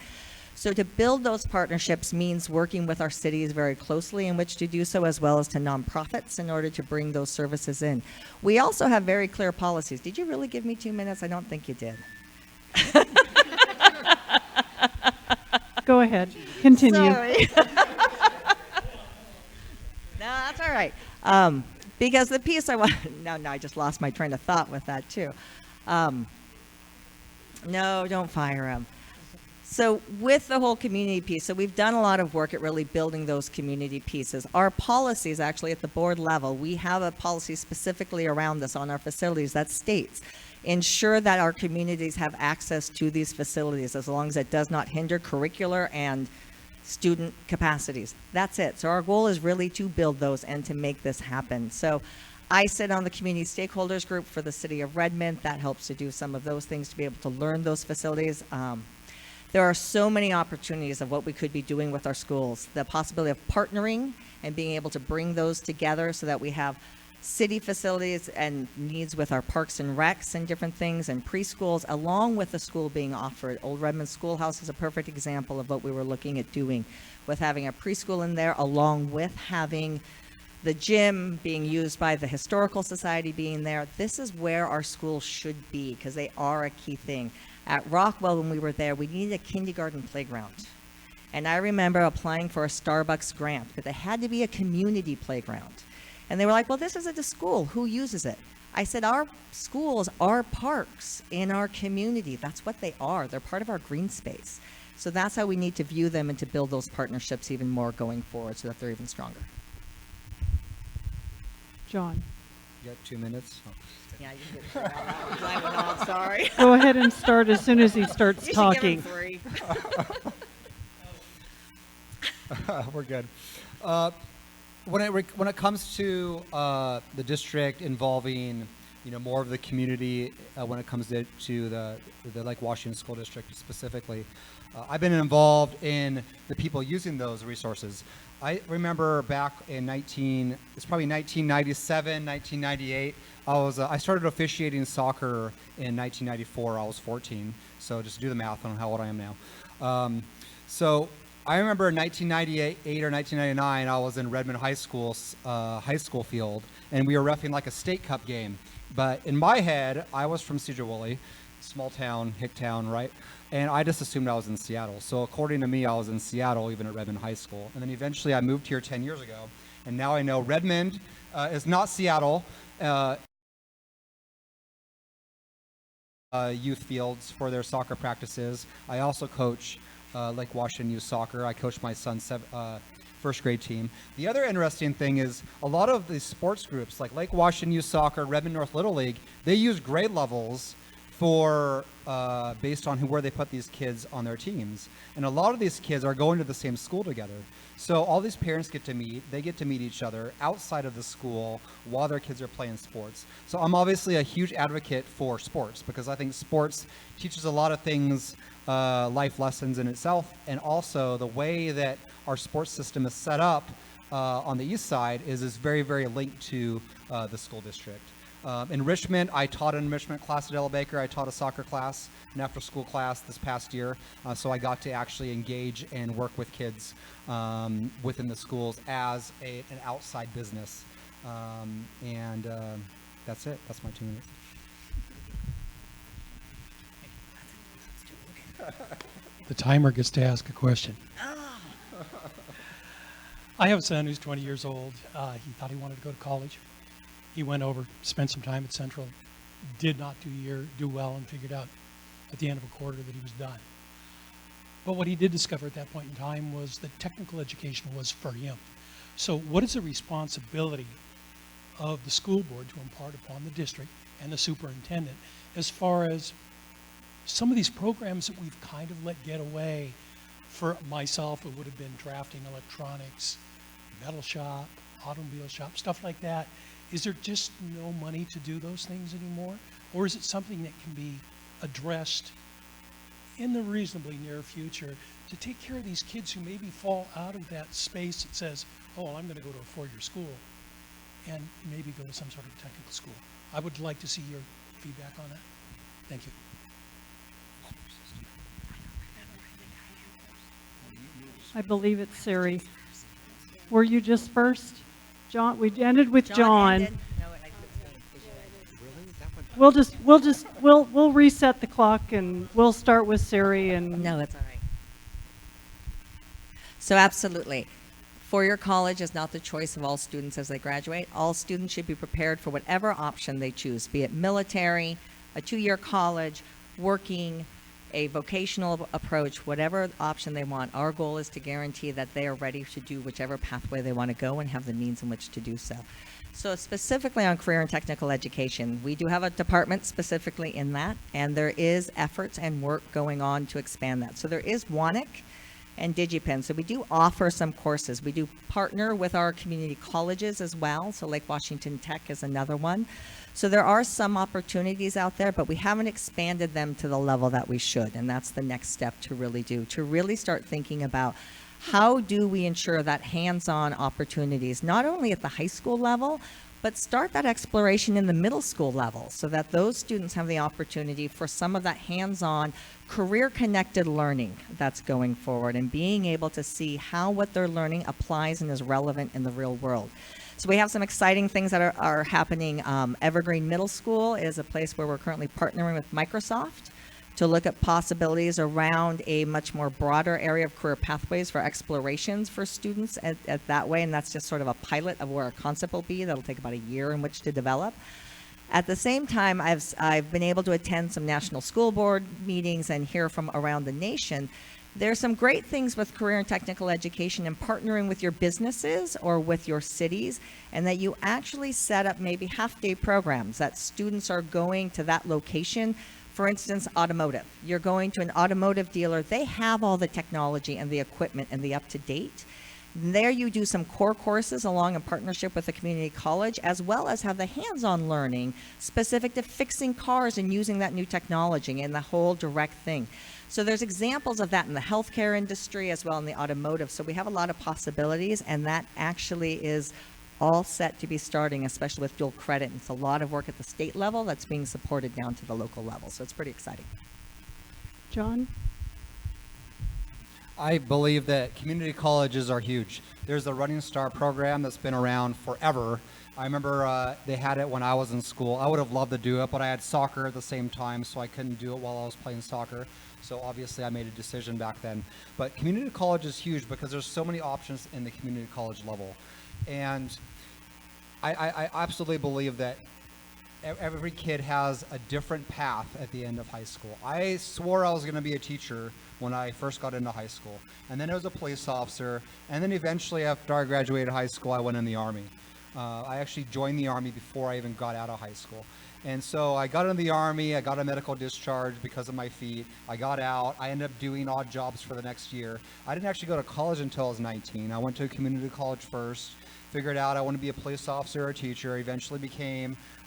So to build those partnerships means working with our cities very closely in which to do so, as well as to nonprofits in order to bring those services in. We also have very clear policies. Did you really give me 2 minutes? I don't think you did. Go ahead. Continue. Sorry. No, that's all right. Because the piece I want, no, I just lost my train of thought with that too. No, don't fire him. So with the whole community piece, so we've done a lot of work at really building those community pieces. Our policies actually at the board level, we have a policy specifically around this on our facilities that states, ensure that our communities have access to these facilities as long as it does not hinder curricular and student capacities. That's it. So our goal is really to build those and to make this happen. So I sit on the community stakeholders group for the city of Redmond. That helps to do some of those things to be able to learn those facilities. There are so many opportunities of what we could be doing with our schools. The possibility of partnering and being able to bring those together so that we have city facilities and needs with our parks and recs and different things and preschools, along with the school being offered. Old Redmond Schoolhouse is a perfect example of what we were looking at doing, with having a preschool in there, along with having the gym being used by the Historical Society being there. This is where our schools should be, because they are a key thing. At Rockwell, when we were there, we needed a kindergarten playground. And I remember applying for a Starbucks grant, but it had to be a community playground. And they were like, well, this isn't a school. Who uses it? I said, our schools are parks in our community. That's what they are. They're part of our green space. So that's how we need to view them and to build those partnerships even more going forward so that they're even stronger. John, You got 2 minutes? Oh. Yeah, you can get through that one. I went on, sorry. go ahead and start as soon as he starts You should talking. give him 3. We're good. When it comes to the district involving, more of the community, when it comes to the Lake Washington School District specifically, I've been involved in the people using those resources. I remember back in it's probably 1997, 1998. I started officiating soccer in 1994. I was 14, so just do the math on how old I am now. So I remember in 1998 or 1999, I was in Redmond High school field, and we were reffing like a state cup game. But in my head, I was from Cedar Woolley, small town, hick town, right? And I just assumed I was in Seattle. So according to me, I was in Seattle, even at Redmond High School. And then eventually I moved here 10 years ago. And now I know Redmond is not Seattle. Youth fields for their soccer practices. I also coach Lake Washington Youth Soccer. I coach my son's first grade team. The other interesting thing is a lot of these sports groups like Lake Washington Youth Soccer, Redmond North Little League, they use grade levels for based on where they put these kids on their teams. And a lot of these kids are going to the same school together. So all these parents get to meet each other outside of the school while their kids are playing sports. So I'm obviously a huge advocate for sports because I think sports teaches a lot of things, life lessons in itself, and also the way that our sports system is set up on the east side is very, very linked to the school district. In Richmond, I taught an enrichment class at Ella Baker. I taught a soccer class, an after-school class this past year. So I got to actually engage and work with kids within the schools as an outside business. That's it. That's my 2 minutes. The timer gets to ask a question. I have a son who's 20 years old. He thought he wanted to go to college. He went over, spent some time at Central, did not do well, and figured out at the end of a quarter that he was done. But what he did discover at that point in time was that technical education was for him. So what is the responsibility of the school board to impart upon the district and the superintendent as far as some of these programs that we've kind of let get away? For myself, it would have been drafting, electronics, metal shop, automobile shop, stuff like that. Is there just no money to do those things anymore? Or is it something that can be addressed in the reasonably near future to take care of these kids who maybe fall out of that space that says, oh, well, I'm going to go to a four-year school and maybe go to some sort of technical school? I would like to see your feedback on that. Thank you. I believe it's Siri. Were you just first? John, we ended with John. ended. No, We'll reset the clock and we'll start with Siri and. No, it's all right. So absolutely. Four-year college is not the choice of all students as they graduate. All students should be prepared for whatever option they choose, be it military, a 2-year college, working, a vocational approach, whatever option they want. Our goal is to guarantee that they are ready to do whichever pathway they want to go and have the means in which to do so. So specifically on career and technical education, we do have a department specifically in that, and there is efforts and work going on to expand that. So there is WANIC, and DigiPen. So we do offer some courses. We do partner with our community colleges as well. So Lake Washington Tech is another one. So there are some opportunities out there, but we haven't expanded them to the level that we should. And that's the next step to really do, to really start thinking about how do we ensure that hands-on opportunities, not only at the high school level, but start that exploration in the middle school level so that those students have the opportunity for some of that hands-on career-connected learning that's going forward and being able to see how what they're learning applies and is relevant in the real world. So we have some exciting things that are happening. Evergreen Middle School is a place where we're currently partnering with Microsoft to look at possibilities around a much more broader area of career pathways for explorations for students at that way. And that's just sort of a pilot of where a concept will be. That'll take about a year in which to develop. At the same time, I've been able to attend some national school board meetings and hear from around the nation. There's some great things with career and technical education and partnering with your businesses or with your cities, and that you actually set up maybe half-day programs that students are going to that location. For instance, automotive. You're going to an automotive dealer. They have all the technology and the equipment and the up-to-date. There you do some core courses along in partnership with the community college, as well as have the hands-on learning specific to fixing cars and using that new technology and the whole direct thing. So there's examples of that in the healthcare industry as well in the automotive. So we have a lot of possibilities, and that actually is all set to be starting, especially with dual credit. And it's a lot of work at the state level that's being supported down to the local level. So it's pretty exciting. John? I believe that community colleges are huge. There's the Running Star program that's been around forever. I remember they had it when I was in school. I would have loved to do it, but I had soccer at the same time, so I couldn't do it while I was playing soccer. So obviously I made a decision back then. But community college is huge because there's so many options in the community college level. And I absolutely believe that every kid has a different path at the end of high school. I swore I was going to be a teacher when I first got into high school. And then I was a police officer. And then eventually after I graduated high school, I went in the Army. I actually joined the Army before I even got out of high school. And so I got in the Army, I got a medical discharge because of my feet. I got out, I ended up doing odd jobs for the next year. I didn't actually go to college until I was 19. I went to a community college first, figured out I want to be a police officer or a teacher, eventually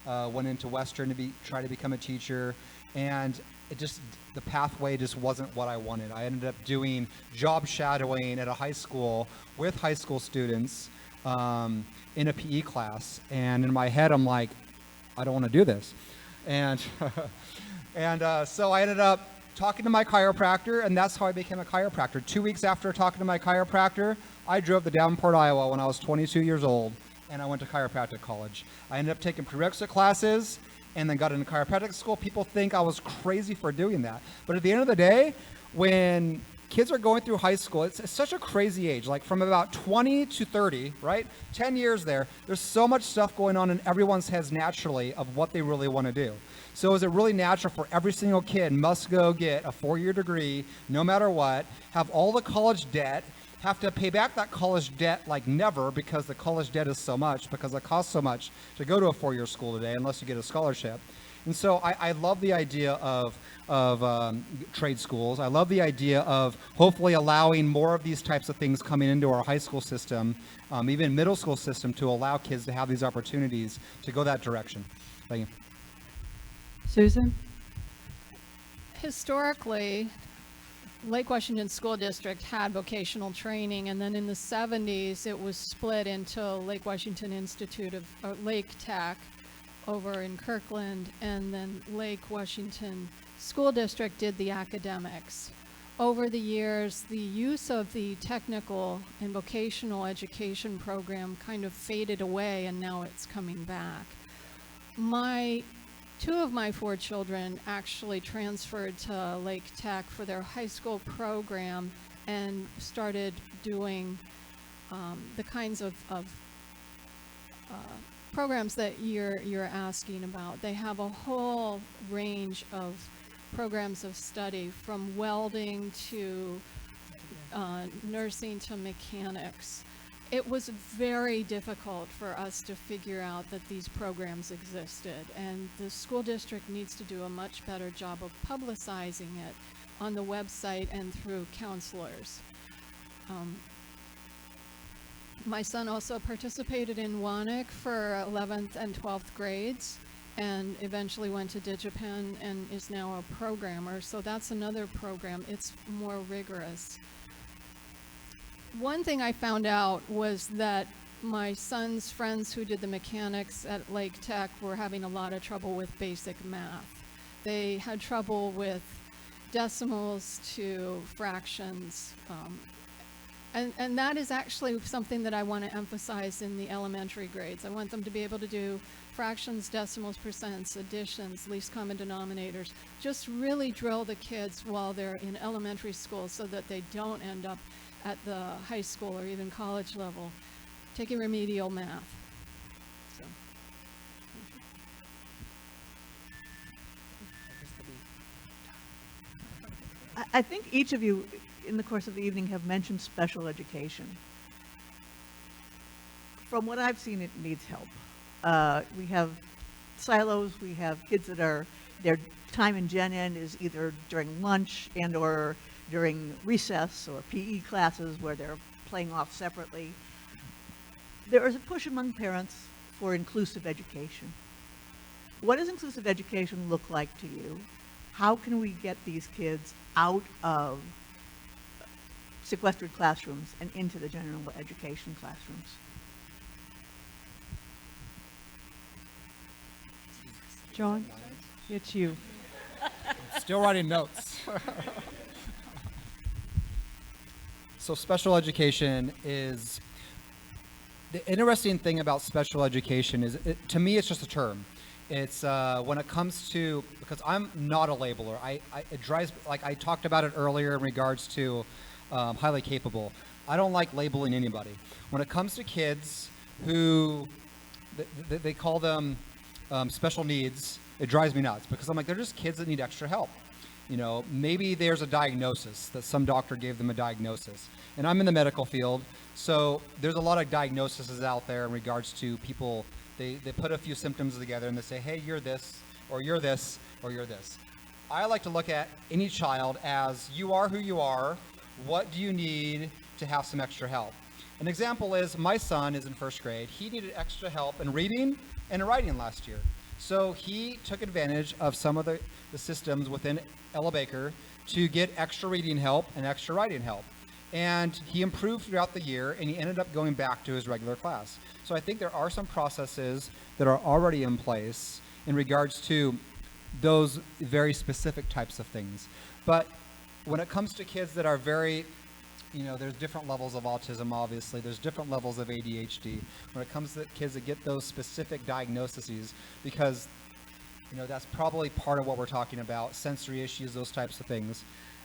went into Western to try to become a teacher. And the pathway just wasn't what I wanted. I ended up doing job shadowing at a high school with high school students in a PE class. And in my head, I'm like, I don't want to do this. And so I ended up talking to my chiropractor, and that's how I became a chiropractor. 2 weeks after talking to my chiropractor, I drove to Davenport, Iowa when I was 22 years old, and I went to chiropractic college. I ended up taking prerequisite classes and then got into chiropractic school. People think I was crazy for doing that. But at the end of the day, when kids are going through high school, it's such a crazy age, like from about 20 to 30, right? 10 years there. There's so much stuff going on in everyone's heads naturally of what they really want to do. So is it really natural for every single kid must go get a 4-year degree, no matter what, have all the college debt, have to pay back that college debt like never because the college debt is so much, because it costs so much to go to a 4-year school today unless you get a scholarship. And so I love the idea of trade schools. I love the idea of hopefully allowing more of these types of things coming into our high school system, even middle school system, to allow kids to have these opportunities to go that direction. Thank you. Susan? Historically, Lake Washington School District had vocational training, and then in the 70s it was split into Lake Washington Institute of Lake Tech over in Kirkland, and then Lake Washington School District did the academics. Over the years, the use of the technical and vocational education program kind of faded away, and now it's coming back. Two of my 4 children actually transferred to Lake Tech for their high school program and started doing the kinds of programs that you're asking about. They have a whole range of programs of study, from welding to nursing to mechanics. It was very difficult for us to figure out that these programs existed, and the school district needs to do a much better job of publicizing it on the website and through counselors. My son also participated in WANIC for 11th and 12th grades and eventually went to DigiPen and is now a programmer. So that's another program. It's more rigorous. One thing I found out was that my son's friends who did the mechanics at Lake Tech were having a lot of trouble with basic math. They had trouble with decimals to fractions, and that is actually something that I want to emphasize in the elementary grades. I want them to be able to do fractions, decimals, percents, additions, least common denominators. Just really drill the kids while they're in elementary school so that they don't end up at the high school or even college level taking remedial math. So. I think each of you in the course of the evening have mentioned special education. From what I've seen, it needs help. We have silos, we have kids that are, their time in Gen Ed is either during lunch and or during recess or PE classes where they're playing off separately. There is a push among parents for inclusive education. What does inclusive education look like to you? How can we get these kids out of sequestered classrooms and into the general education classrooms? John, it's you. Still writing notes. So special education is, the interesting thing about special education is, to me, it's just a term. It's when it comes to, because I'm not a labeler. It drives, like I talked about it earlier in regards to highly capable. I don't like labeling anybody. When it comes to kids who, they call them special needs, it drives me nuts because I'm like, they're just kids that need extra help. You know, maybe there's a diagnosis that some doctor gave them a diagnosis. And I'm in the medical field, so there's a lot of diagnoses out there in regards to people. They put a few symptoms together and they say, hey, you're this, or you're this, or you're this. I like to look at any child as you are who you are. What do you need to have some extra help? An example is my son is in first grade. He needed extra help in reading and writing last year. So he took advantage of some of the systems within Ella Baker to get extra reading help and extra writing help. And he improved throughout the year, and he ended up going back to his regular class. So I think there are some processes that are already in place in regards to those very specific types of things. But when it comes to kids that are very, you know, there's different levels of autism, obviously. There's different levels of ADHD. When it comes to kids that get those specific diagnoses, because, you know, that's probably part of what we're talking about, sensory issues, those types of things.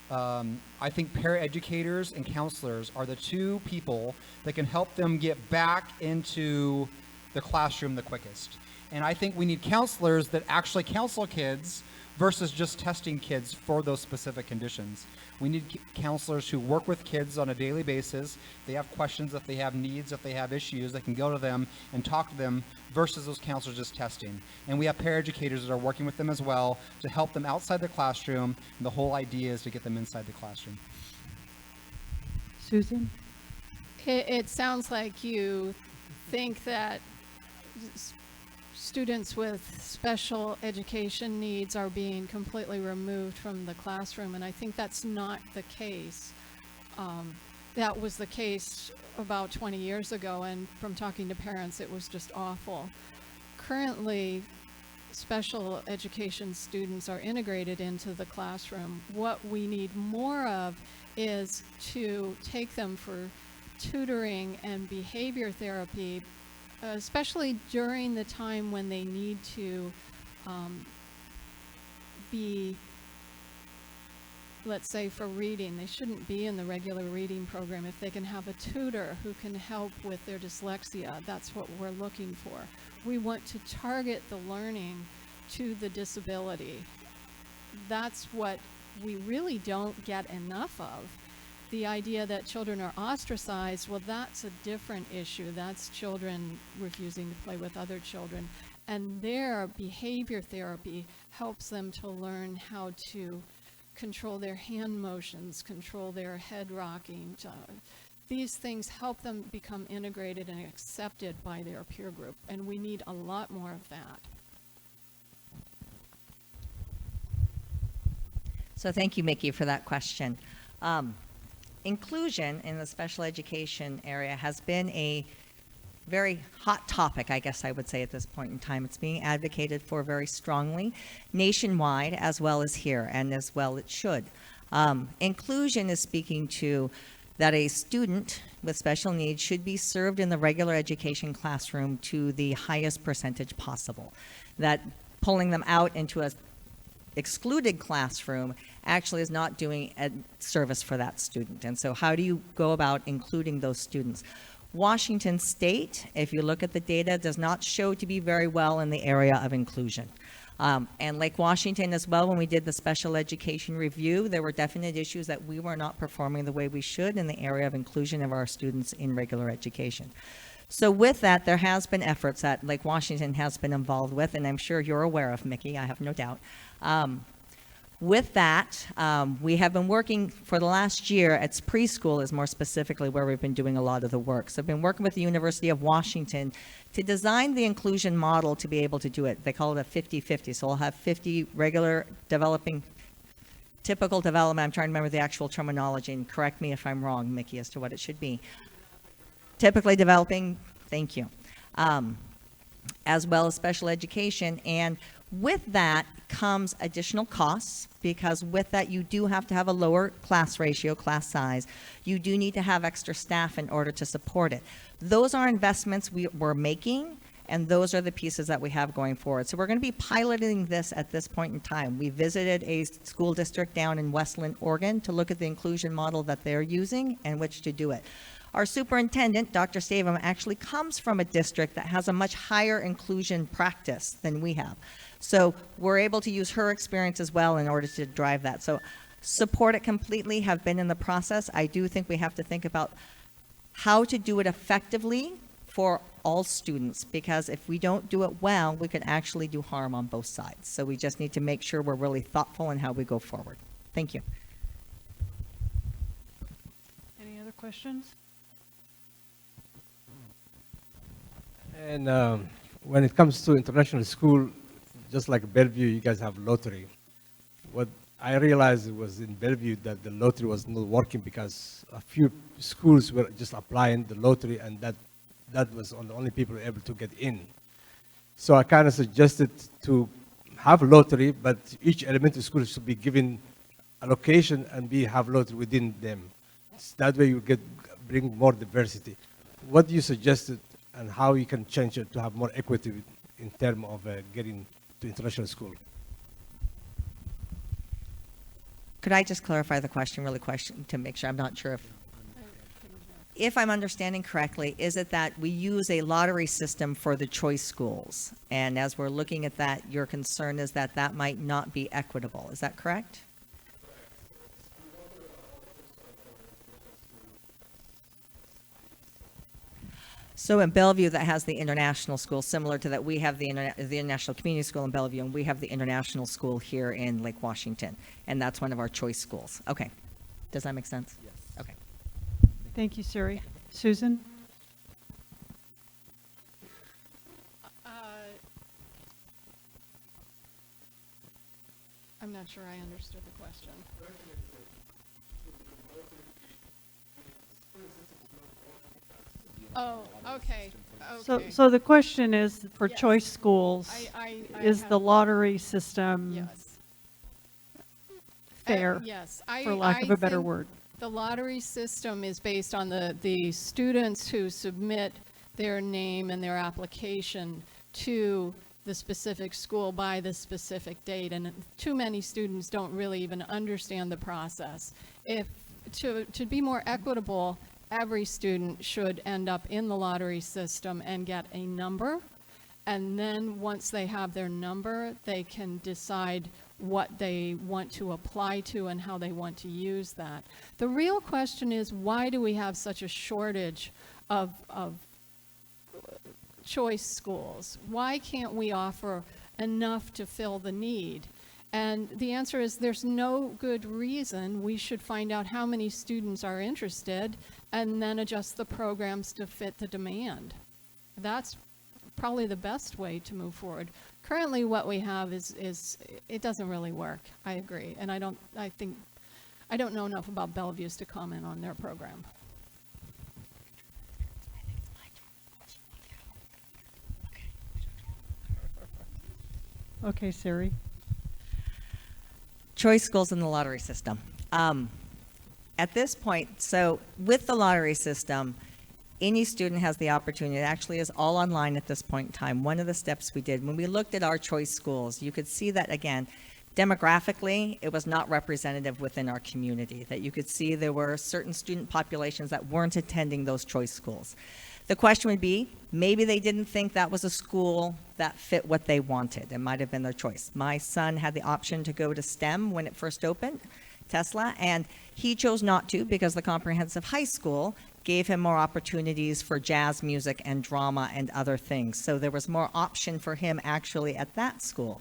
I think paraeducators and counselors are the two people that can help them get back into the classroom the quickest. And I think we need counselors that actually counsel kids versus just testing kids for those specific conditions. We need counselors who work with kids on a daily basis. They have questions, if they have needs, if they have issues, they can go to them and talk to them versus those counselors just testing. And we have paraeducators that are working with them as well to help them outside the classroom. And the whole idea is to get them inside the classroom. Susan? It sounds like you think that students with special education needs are being completely removed from the classroom, and I think that's not the case. That was the case about 20 years ago, and from talking to parents, it was just awful. Currently, special education students are integrated into the classroom. What we need more of is to take them for tutoring and behavior therapy, especially during the time when they need to be, let's say for reading. They shouldn't be in the regular reading program. If they can have a tutor who can help with their dyslexia, that's what we're looking for. We want to target the learning to the disability. That's what we really don't get enough of. The idea that children are ostracized, well, that's a different issue. That's children refusing to play with other children. And their behavior therapy helps them to learn how to control their hand motions, control their head rocking, these things help them become integrated and accepted by their peer group, and we need a lot more of that. So thank you, Mickey, for that question. Inclusion in the special education area has been a very hot topic, I guess I would say, at this point in time. It's being advocated for very strongly nationwide as well as here, and as well it should. Inclusion is speaking to that a student with special needs should be served in the regular education classroom to the highest percentage possible. That pulling them out into a excluded classroom actually is not doing a service for that student. And so how do you go about including those students? Washington State, if you look at the data, does not show to be very well in the area of inclusion. And Lake Washington as well, when we did the special education review, there were definite issues that we were not performing the way we should in the area of inclusion of our students in regular education. So with that, there has been efforts that Lake Washington has been involved with, and I'm sure you're aware of, Mickey, I have no doubt. With that, we have been working for the last year at preschool is more specifically where we've been doing a lot of the work. So I've been working with the University of Washington to design the inclusion model to be able to do it. They call it a 50-50. So we'll have 50 regular developing, typical development. I'm trying to remember the actual terminology, and correct me if I'm wrong, Mickey, as to what it should be. Typically developing, thank you, as well as special education. And with that comes additional costs, because with that you do have to have a lower class ratio, class size. You do need to have extra staff in order to support it. Those are investments we're making, and those are the pieces that we have going forward. So we're going to be piloting this at this point in time. We visited a school district down in Westland, Oregon, to look at the inclusion model that they're using and which to do it. Our superintendent, Dr. Stavum, actually comes from a district that has a much higher inclusion practice than we have. So we're able to use her experience as well in order to drive that. So support it completely, have been in the process. I do think we have to think about how to do it effectively for all students, because if we don't do it well, we could actually do harm on both sides. So we just need to make sure we're really thoughtful in how we go forward. Thank you. Any other questions? And when it comes to international school, just like Bellevue, you guys have lottery. What I realized was in Bellevue that the lottery was not working because a few schools were just applying the lottery, and that was the only people able to get in. So I kind of suggested to have lottery, but each elementary school should be given a location and have lottery within them. That way you bring more diversity. What do you suggested, and how you can change it to have more equity in terms of getting to international school? Could I just clarify the question to make sure I'm not sure if I'm understanding correctly, is it that we use a lottery system for the choice schools? And as we're looking at that, your concern is that that might not be equitable. Is that correct? So in Bellevue, that has the international school, similar to that we have the International Community School in Bellevue, and we have the international school here in Lake Washington, and that's one of our choice schools. Okay. Does that make sense? Yes. Okay. Thank you, Suri. Susan? I'm not sure I understood the question. Oh, okay. Okay. So the question is, for Yes. choice schools, I is have- the lottery system Yes. fair, Yes. for lack of a better think word? The lottery system is based on the students who submit their name and their application to the specific school by the specific date, and too many students don't really even understand the process. If to be more equitable, every student should end up in the lottery system and get a number, and then once they have their number, they can decide what they want to apply to and how they want to use that. The real question is, why do we have such a shortage of choice schools? Why can't we offer enough to fill the need? And the answer is there's no good reason. We should find out how many students are interested and then adjust the programs to fit the demand. That's probably the best way to move forward. Currently what we have is it doesn't really work. I agree. And I don't know enough about Bellevue's to comment on their program. Okay, Siri. Choice schools in the lottery system. At this point, so with the lottery system, any student has the opportunity. It actually is all online at this point in time. One of the steps we did, when we looked at our choice schools, you could see that, again, demographically, it was not representative within our community, that you could see there were certain student populations that weren't attending those choice schools. The question would be, maybe they didn't think that was a school that fit what they wanted. It might have been their choice. My son had the option to go to STEM when it first opened, Tesla, and he chose not to because the comprehensive high school gave him more opportunities for jazz music and drama and other things. So there was more option for him actually at that school.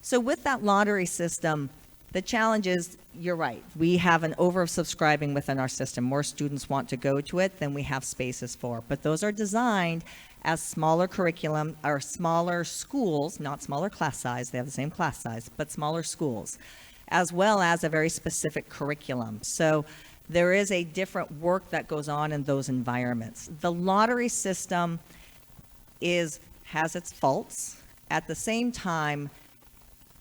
So with that lottery system, the challenge is, you're right, we have an oversubscribing within our system. More students want to go to it than we have spaces for. But those are designed as smaller curriculum, or smaller schools, not smaller class size, they have the same class size, but smaller schools, as well as a very specific curriculum. So there is a different work that goes on in those environments. The lottery system has its faults. At the same time,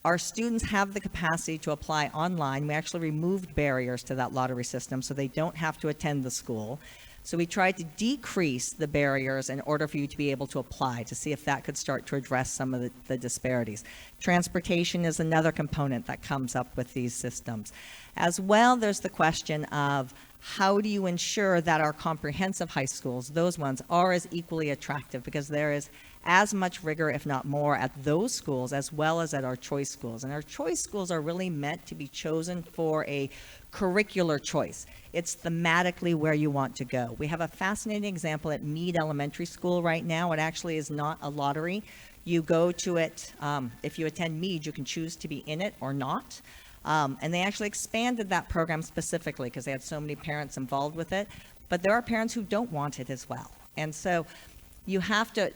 our students have the capacity to apply online. We actually removed barriers to that lottery system so they don't have to attend the school. So we tried to decrease the barriers in order for you to be able to apply, to see if that could start to address some of the disparities. Transportation is another component that comes up with these systems. As well, there's the question of how do you ensure that our comprehensive high schools, those ones, are as equally attractive, because there is as much rigor, if not more, at those schools as well as at our choice schools. And our choice schools are really meant to be chosen for a curricular choice. It's thematically where you want to go. We have a fascinating example at Mead Elementary School right now. It actually is not a lottery. You go to it, if you attend Mead, you can choose to be in it or not. And they actually expanded that program specifically because they had so many parents involved with it. But there are parents who don't want it as well. And so you have to,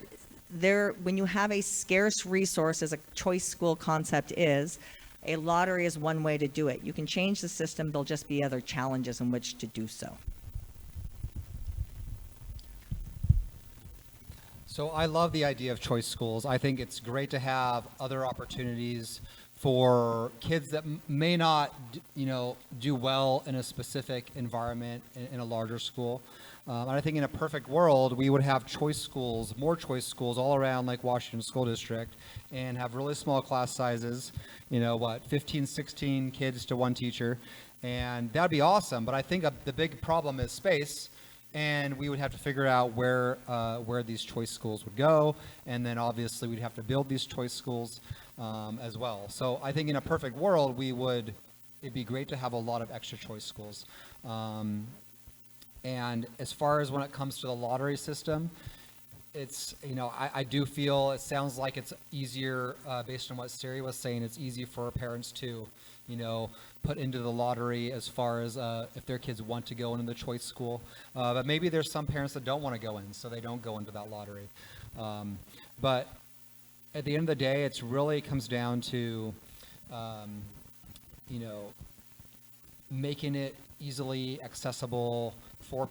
when you have a scarce resource, as a choice school concept is, a lottery is one way to do it. You can change the system, there'll just be other challenges in which to do so. So I love the idea of choice schools. I think it's great to have other opportunities for kids that may not, do well in a specific environment in a larger school. And I think in a perfect world, we would have choice schools, more choice schools all around Lake Washington School District, and have really small class sizes, 15, 16 kids to one teacher. And that'd be awesome. But I think the big problem is space. And we would have to figure out where these choice schools would go. And then obviously we'd have to build these choice schools as well. So I think in a perfect world, it'd be great to have a lot of extra choice schools. And as far as when it comes to the lottery system, it's, I do feel it sounds like it's easier, based on what Siri was saying, it's easy for parents to, put into the lottery as far as if their kids want to go into the choice school. But maybe there's some parents that don't want to go in, so they don't go into that lottery. But at the end of the day, it really comes down to, making it easily accessible for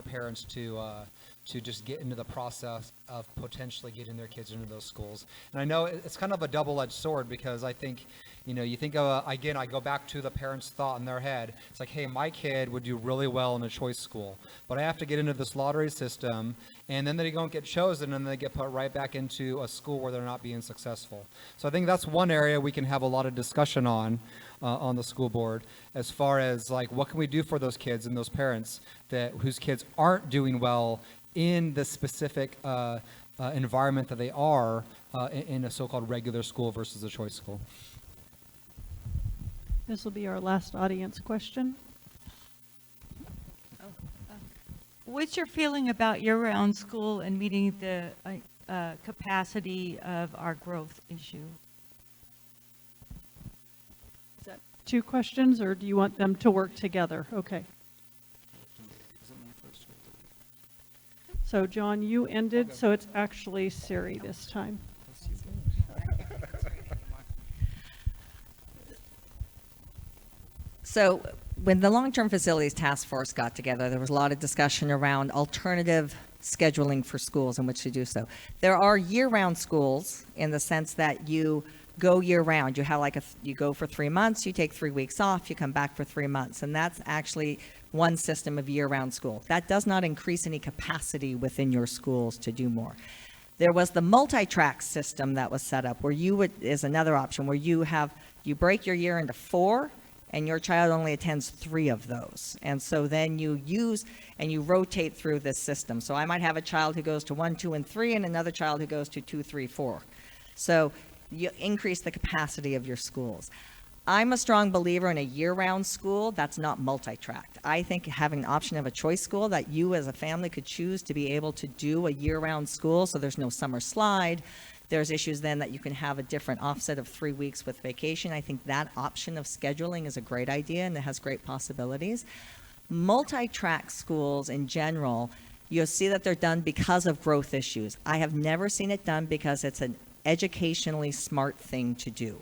parents to just get into the process of potentially getting their kids into those schools. And I know it's kind of a double-edged sword, because I think, you think of, again, I go back to the parents' thought in their head. It's like, hey, my kid would do really well in a choice school, but I have to get into this lottery system, and then they don't get chosen, and they get put right back into a school where they're not being successful. So I think that's one area we can have a lot of discussion on the school board, as far as like, what can we do for those kids and those parents whose kids aren't doing well in the specific environment that they are in a so-called regular school versus a choice school. This will be our last audience question. What's your feeling about year-round school and meeting the capacity of our growth issue? 2 questions, or do you want them to work together? Okay. So John, you ended, so it's actually Siri this time. So when the Long-Term Facilities Task Force got together, there was a lot of discussion around alternative scheduling for schools in which to do so. There are year-round schools in the sense that you go year-round. You have like you go for 3 months, you take 3 weeks off, you come back for 3 months, and that's actually one system of year-round school. That does not increase any capacity within your schools to do more. There was the multi-track system that was set up where is another option where you break your year into 4, and your child only attends 3 of those. And so then you rotate through this system. So I might have a child who goes to 1, 2, and 3, and another child who goes to 2, 3, 4. So you increase the capacity of your schools. I'm a strong believer in a year-round school that's not multi-tracked. I think having an option of a choice school that you as a family could choose to be able to do a year-round school, so there's no summer slide. There's issues then that you can have a different offset of 3 weeks with vacation. I think that option of scheduling is a great idea and it has great possibilities. Multi-track schools in general, you'll see that they're done because of growth issues. I have never seen it done because it's an educationally smart thing to do.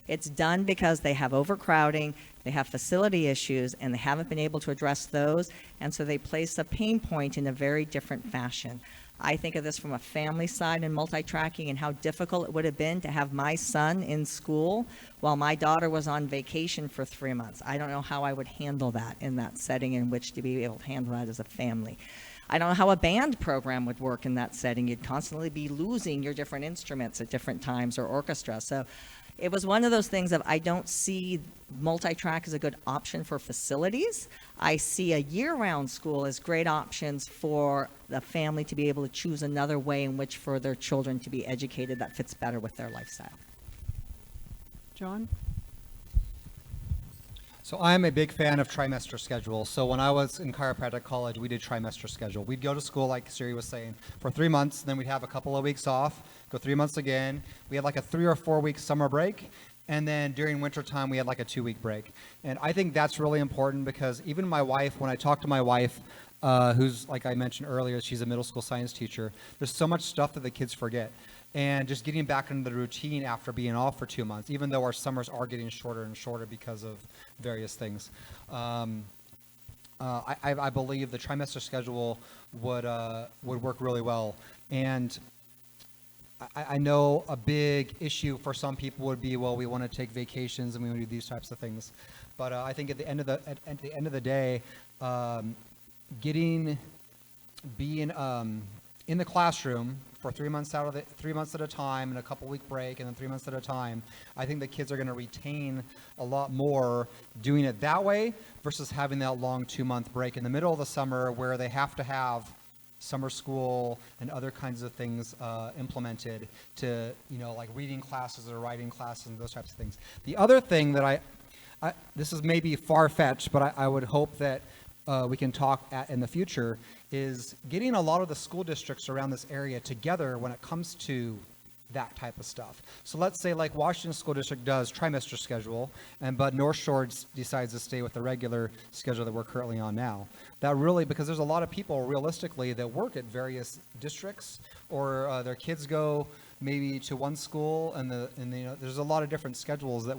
It's done because they have overcrowding, they have facility issues, and they haven't been able to address those, and so they place a pain point in a very different fashion. I think of this from a family side and multi-tracking and how difficult it would have been to have my son in school while my daughter was on vacation for 3 months. I don't know how I would handle that in that setting in which to be able to handle that as a family. I don't know how a band program would work in that setting. You'd constantly be losing your different instruments at different times or orchestra. So it was one of those things of I don't see multi-track as a good option for facilities. I see a year-round school as great options for the family to be able to choose another way in which for their children to be educated that fits better with their lifestyle. John? So I'm a big fan of trimester schedules. So when I was in chiropractic college, we did trimester schedule. We'd go to school, like Siri was saying, for 3 months, then we'd have a couple of weeks off, go 3 months again. We had like a 3 or 4 week summer break, and then during winter time, we had like a 2 week break. And I think that's really important because even my wife, when I talk to my wife, who's, like I mentioned earlier, she's a middle school science teacher, there's so much stuff that the kids forget. And just getting back into the routine after being off for 2 months, even though our summers are getting shorter and shorter because of various things. I believe the trimester schedule would work really well. And I know a big issue for some people would be, well, we want to take vacations and we want to do these types of things. But I think at the end of the day, being in the classroom for 3 months 3 months at a time and a couple week break and then 3 months at a time, I think the kids are going to retain a lot more doing it that way versus having that long 2 month break in the middle of the summer where they have to have summer school and other kinds of things implemented to, like reading classes or writing classes and those types of things. The other thing that this is maybe far-fetched, but I would hope that we can talk in the future is getting a lot of the school districts around this area together when it comes to that type of stuff. So let's say like Washington School District does trimester schedule, but North Shore decides to stay with the regular schedule that we're currently on now. That really, because there's a lot of people realistically that work at various districts or their kids go maybe to one school and there's a lot of different schedules that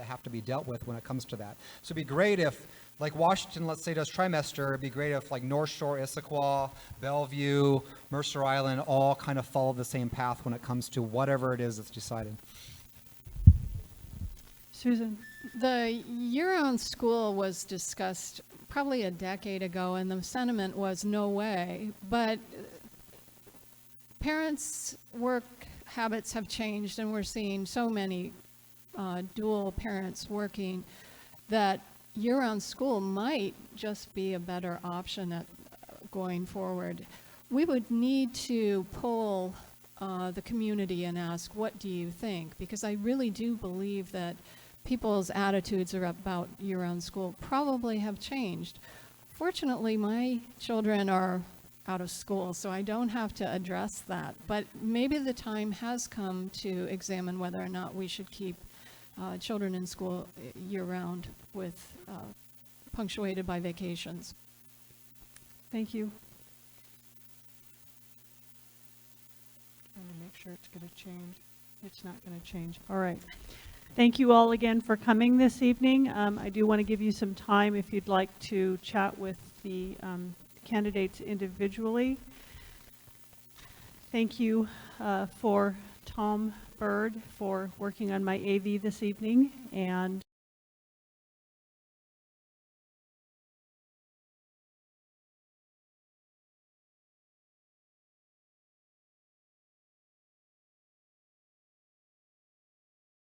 have to be dealt with when it comes to that. So it'd be great if like Washington, let's say, does trimester. It'd be great if like North Shore, Issaquah, Bellevue, Mercer Island all kind of follow the same path when it comes to whatever it is that's decided. Susan? The year-round school was discussed probably a decade ago, and the sentiment was no way. But parents' work habits have changed, and we're seeing so many dual parents working that year-round school might just be a better option at going forward. We would need to poll the community and ask, what do you think? Because I really do believe that people's attitudes about year-round school probably have changed. Fortunately, my children are out of school, so I don't have to address that. But maybe the time has come to examine whether or not we should keep children in school year-round with punctuated by vacations. Thank you. Trying to make sure it's going to change. It's not going to change. All right. Thank you all again for coming this evening. I do want to give you some time if you'd like to chat with the candidates individually. Thank you for Tom Bird for working on my AV this evening, and